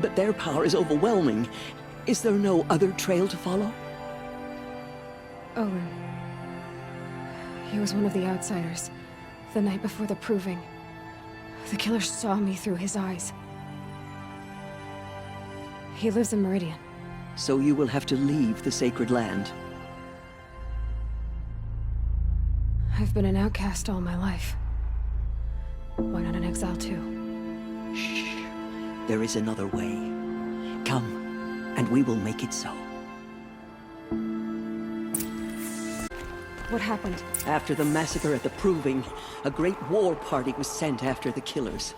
But their power is overwhelming. Is there no other trail to follow? Owen. He was one of the outsiders. The night before the proving. The killer saw me through his eyes. He lives in Meridian. So you will have to leave the sacred land. I've been an outcast all my life. Why not an exile too? Shh. There is another way. Come, and we will make it so. What happened? After the massacre at the Proving, a great war party was sent after the killers.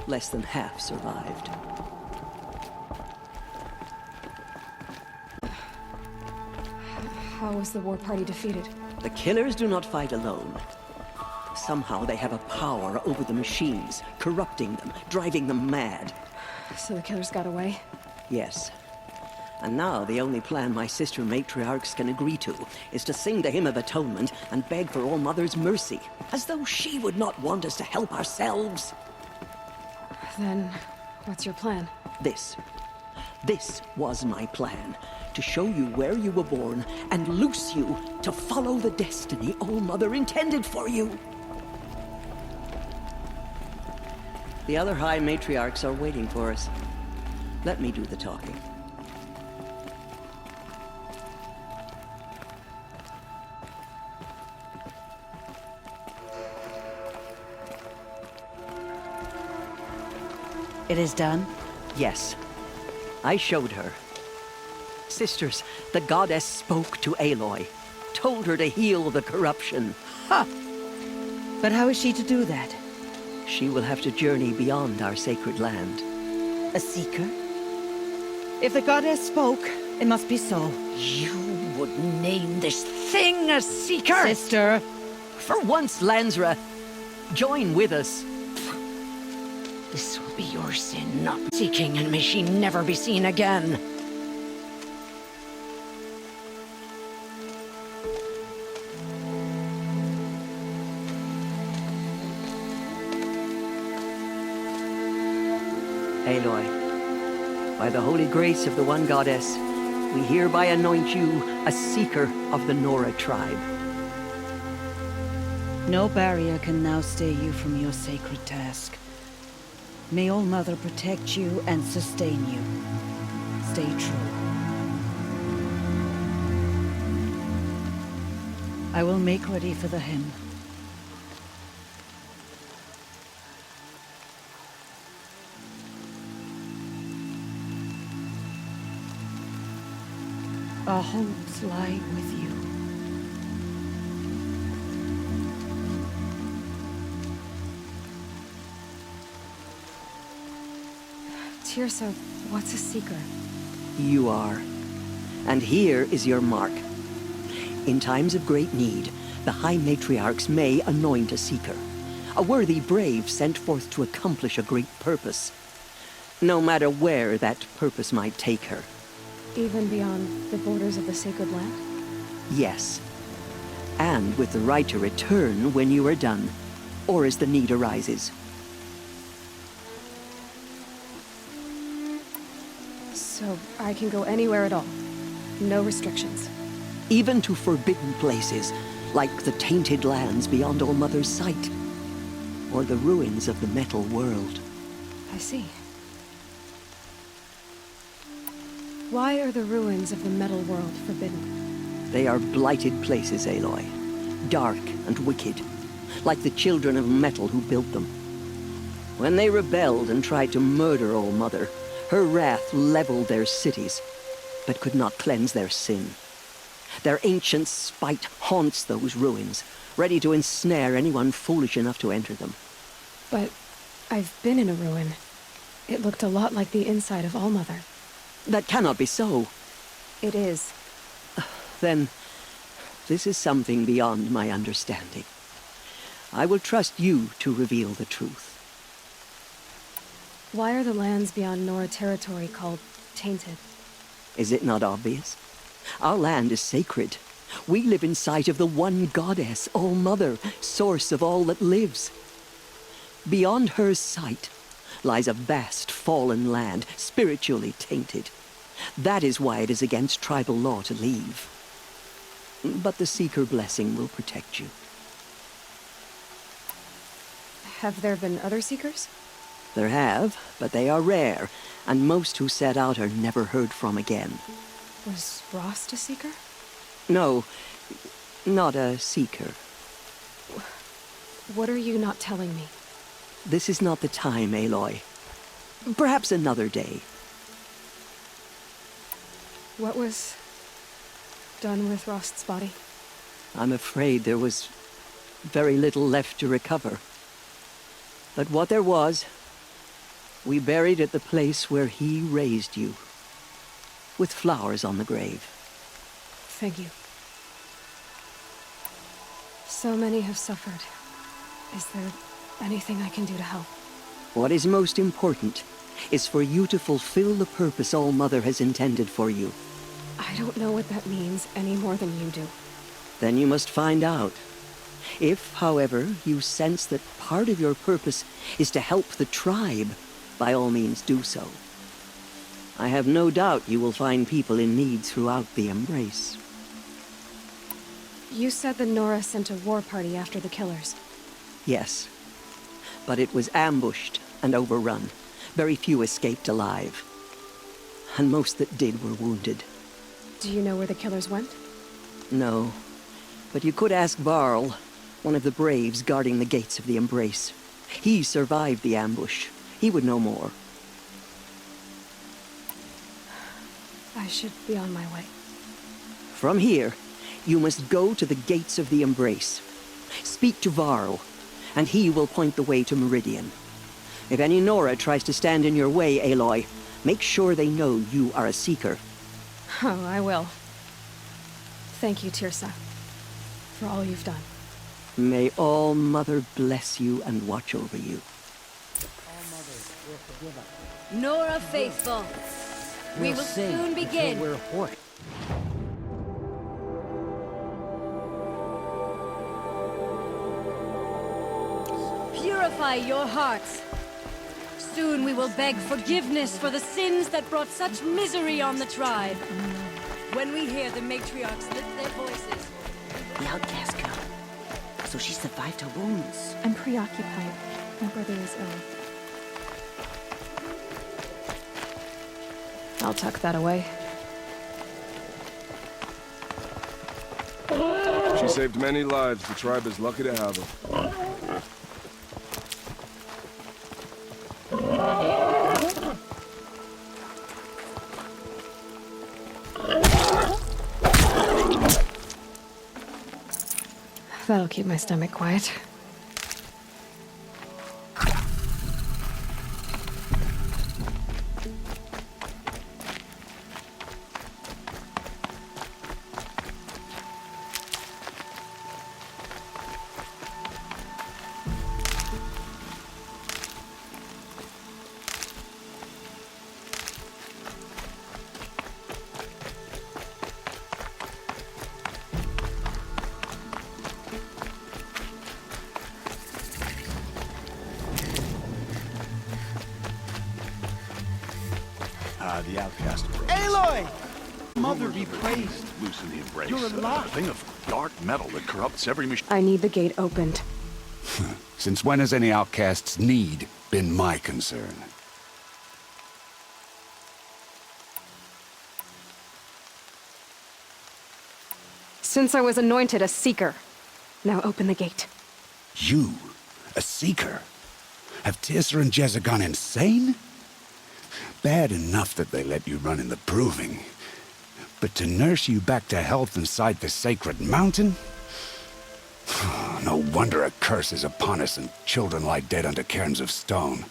Less than half survived. How was the war party defeated? The killers do not fight alone. Somehow they have a power over the machines, corrupting them, driving them mad. So the killers got away? Yes. And now the only plan my sister matriarchs can agree to is to sing the Hymn of Atonement and beg for All Mother's mercy, as though she would not want us to help ourselves. Then, what's your plan? This was my plan. To show you where you were born and loose you to follow the destiny All Mother intended for you. The other High Matriarchs are waiting for us. Let me do the talking. It is done? Yes. I showed her. Sisters, the goddess spoke to Aloy. Told her to heal the corruption. Ha! But how is she to do that? She will have to journey beyond our sacred land. A seeker? If the goddess spoke, it must be so. You would name this thing a seeker? Sister! For once, Lansra, join with us. This will be your sin, not seeking, and may she never be seen again. Aloy, by the holy grace of the one goddess, we hereby anoint you a seeker of the Nora tribe. No barrier can now stay you from your sacred task. May All Mother protect you and sustain you. Stay true. I will make ready for the hymn. Our hopes lie with you. Tirsa, what's a seeker? You are. And here is your mark. In times of great need, the High Matriarchs may anoint a seeker. A worthy brave sent forth to accomplish a great purpose. No matter where that purpose might take her. Even beyond the borders of the sacred land? Yes. and with the right to return when you are done, or as the need arises. So I can go anywhere at all. No restrictions. Even to forbidden places, like the tainted lands beyond All Mother's sight, or the ruins of the metal world. I see. Why are the ruins of the metal world forbidden? They are blighted places, Aloy. Dark and wicked, like the children of metal who built them. When they rebelled and tried to murder All Mother, her wrath leveled their cities, but could not cleanse their sin. Their ancient spite haunts those ruins, ready to ensnare anyone foolish enough to enter them. But I've been in a ruin. It looked a lot like the inside of All Mother. That cannot be so. It is. Then, this is something beyond my understanding. I will trust you to reveal the truth. Why are the lands beyond Nora territory called tainted? Is it not obvious? Our land is sacred. We live in sight of the one goddess, All Mother, source of all that lives. Beyond her sight lies a vast fallen land, spiritually tainted. That is why it is against tribal law to leave. But the Seeker blessing will protect you. Have there been other Seekers? There have, but they are rare, and most who set out are never heard from again. Was Rost a Seeker? No, not a Seeker. What are you not telling me? This is not the time, Aloy. Perhaps another day. What was done with Rost's body? I'm afraid there was very little left to recover. But what there was, we buried at the place where he raised you, with flowers on the grave. Thank you. So many have suffered. Is there anything I can do to help? What is most important is for you to fulfill the purpose All Mother has intended for you. I don't know what that means any more than you do. Then you must find out. If, however, you sense that part of your purpose is to help the tribe, by all means do so. I have no doubt you will find people in need throughout the Embrace. You said that Nora sent a war party after the killers. Yes, but it was ambushed and overrun. Very few escaped alive. And most that did were wounded. Do you know where the killers went? No, but you could ask Varl, one of the braves guarding the gates of the Embrace. He survived the ambush. He would know more. I should be on my way. From here, you must go to the gates of the Embrace. Speak to Varl, and he will point the way to Meridian. If any Nora tries to stand in your way, Aloy, make sure they know you are a Seeker. Oh, I will. Thank you, Tirsa, for all you've done. May All Mother bless you and watch over you. Nora Faithful, we will soon begin. Purify your hearts. Soon we will beg forgiveness for the sins that brought such misery on the tribe. When we hear the matriarchs lift their voices... The outcast girl. So she survived her wounds. I'm preoccupied. My brother is ill. I'll tuck that away. She saved many lives. The tribe is lucky to have her. That'll keep my stomach quiet. The outcast. Aloy! Mother be praised. Loosen the embrace. You're alive. A thing of dark metal that corrupts every machine. I need the gate opened. Since when has any outcast's need been my concern? Since I was anointed a seeker. Now open the gate. You, a seeker? Have Tirsa and Jezza gone insane? Bad enough that they let you run in the proving. But to nurse you back to health inside the sacred mountain? No wonder a curse is upon us and children lie dead under cairns of stone.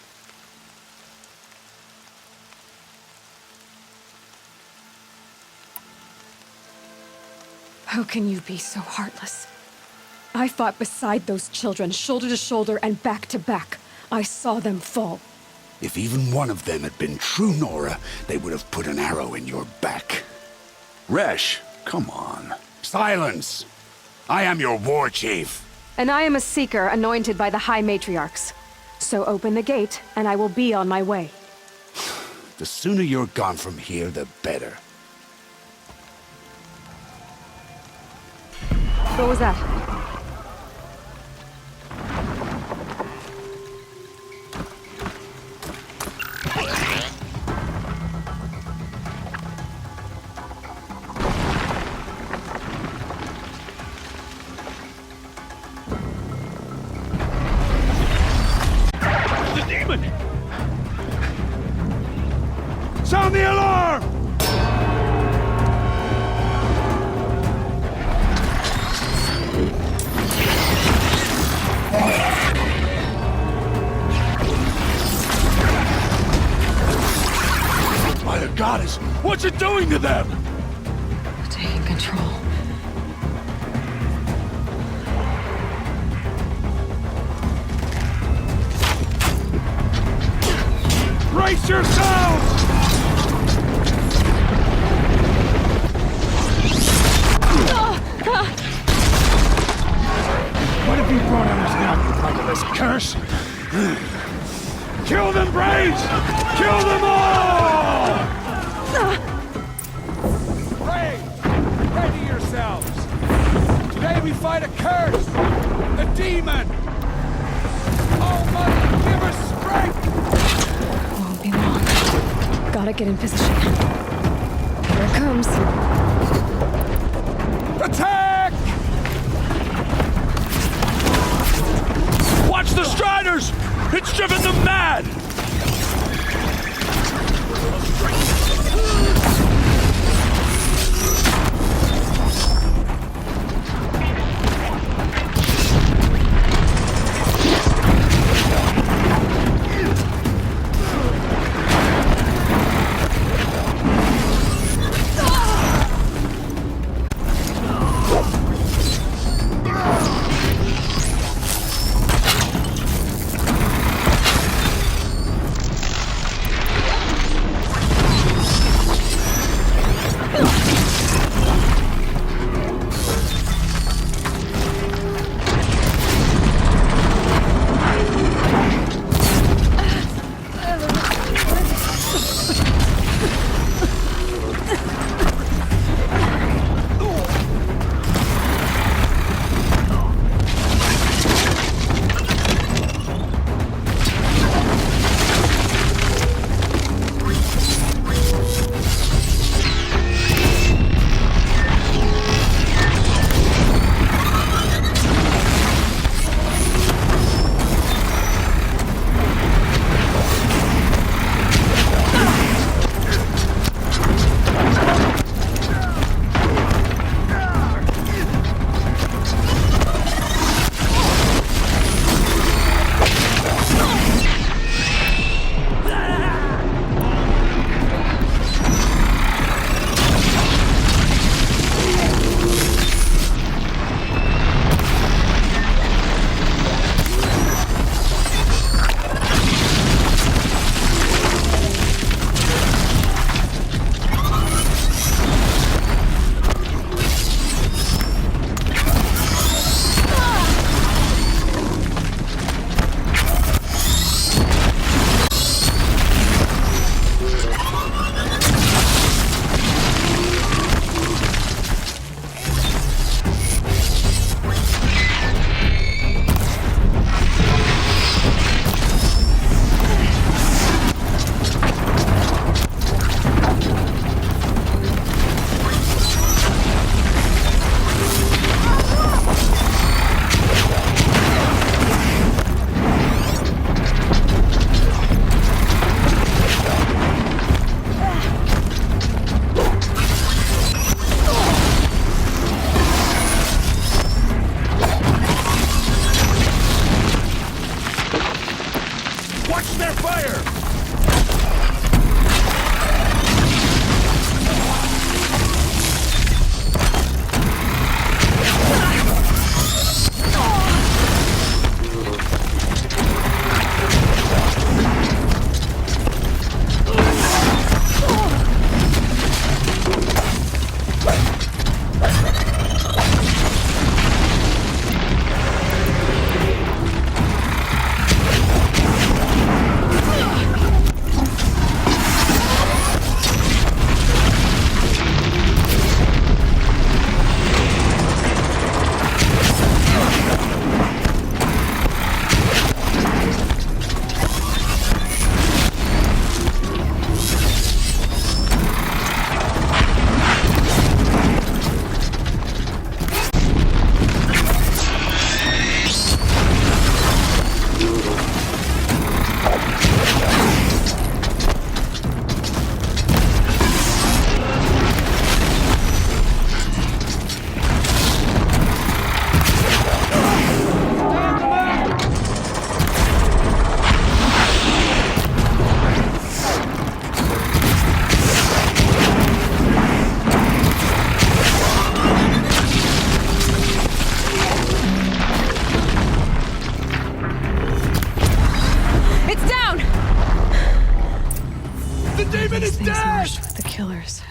How can you be so heartless? I fought beside those children, shoulder to shoulder and back to back. I saw them fall. If even one of them had been true Nora, they would have put an arrow in your back. Resh, come on. Silence! I am your war chief. And I am a seeker anointed by the High Matriarchs. So open the gate, and I will be on my way. The sooner you're gone from here, the better. What was that? The demon! Sound the alarm! By the goddess, what's it doing to them? Taking control. Brace yourselves! What have you brought on us now, you motherless curse? Kill them, Braves! Kill them all! Braves, ready yourselves! Today we fight a curse! A demon! Almighty, give us strength! Won't be long. Gotta get in position. Here it comes. Attack! Watch the Striders! It's driven them mad!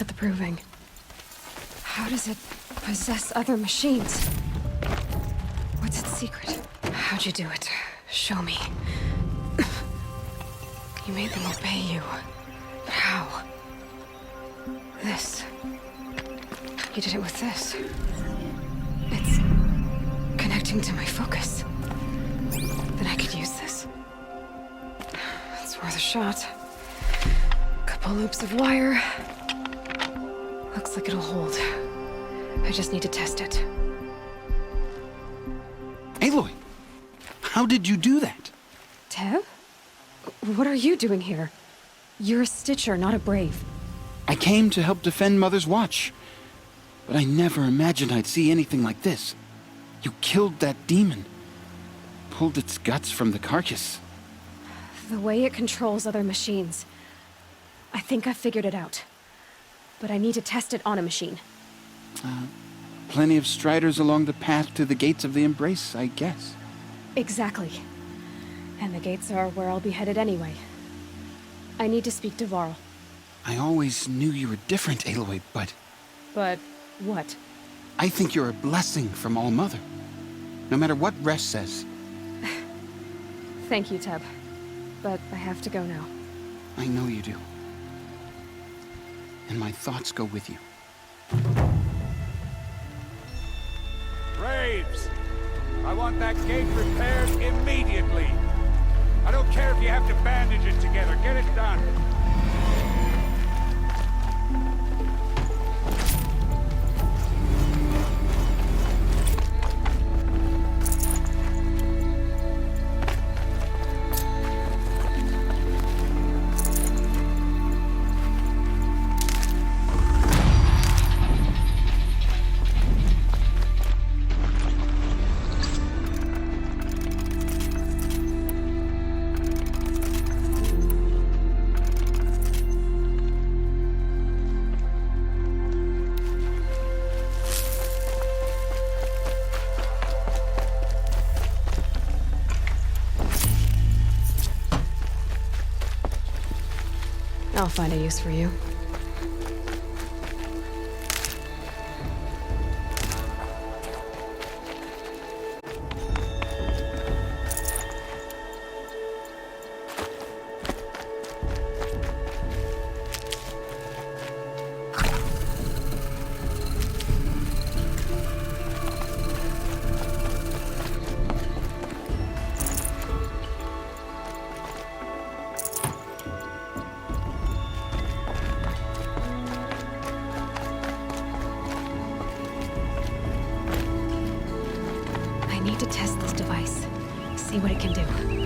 at the proving. How does it possess other machines? What's its secret? How'd you do it? Show me. You made them obey you. How? This. You did it with this. It's connecting to my focus. Then I could use this. It's worth a shot. Couple loops of wire. Looks like it'll hold. I just need to test it. Aloy, how did you do that? Tev? What are you doing here? You're a Stitcher, not a Brave. I came to help defend Mother's Watch, but I never imagined I'd see anything like this. You killed that demon, pulled its guts from the carcass. The way it controls other machines. I think I figured it out. But I need to test it on a machine. Plenty of striders along the path to the gates of the Embrace, I guess. Exactly. And the gates are where I'll be headed anyway. I need to speak to Varl. I always knew you were different, Aloy, but... But what? I think you're a blessing from All-Mother. No matter what Resh says. Thank you, Teb. But I have to go now. I know you do. And my thoughts go with you. Braves! I want that gate repaired immediately. I don't care if you have to bandage it together. Get it done. I'll find a use for you. I need to test this device. See what it can do.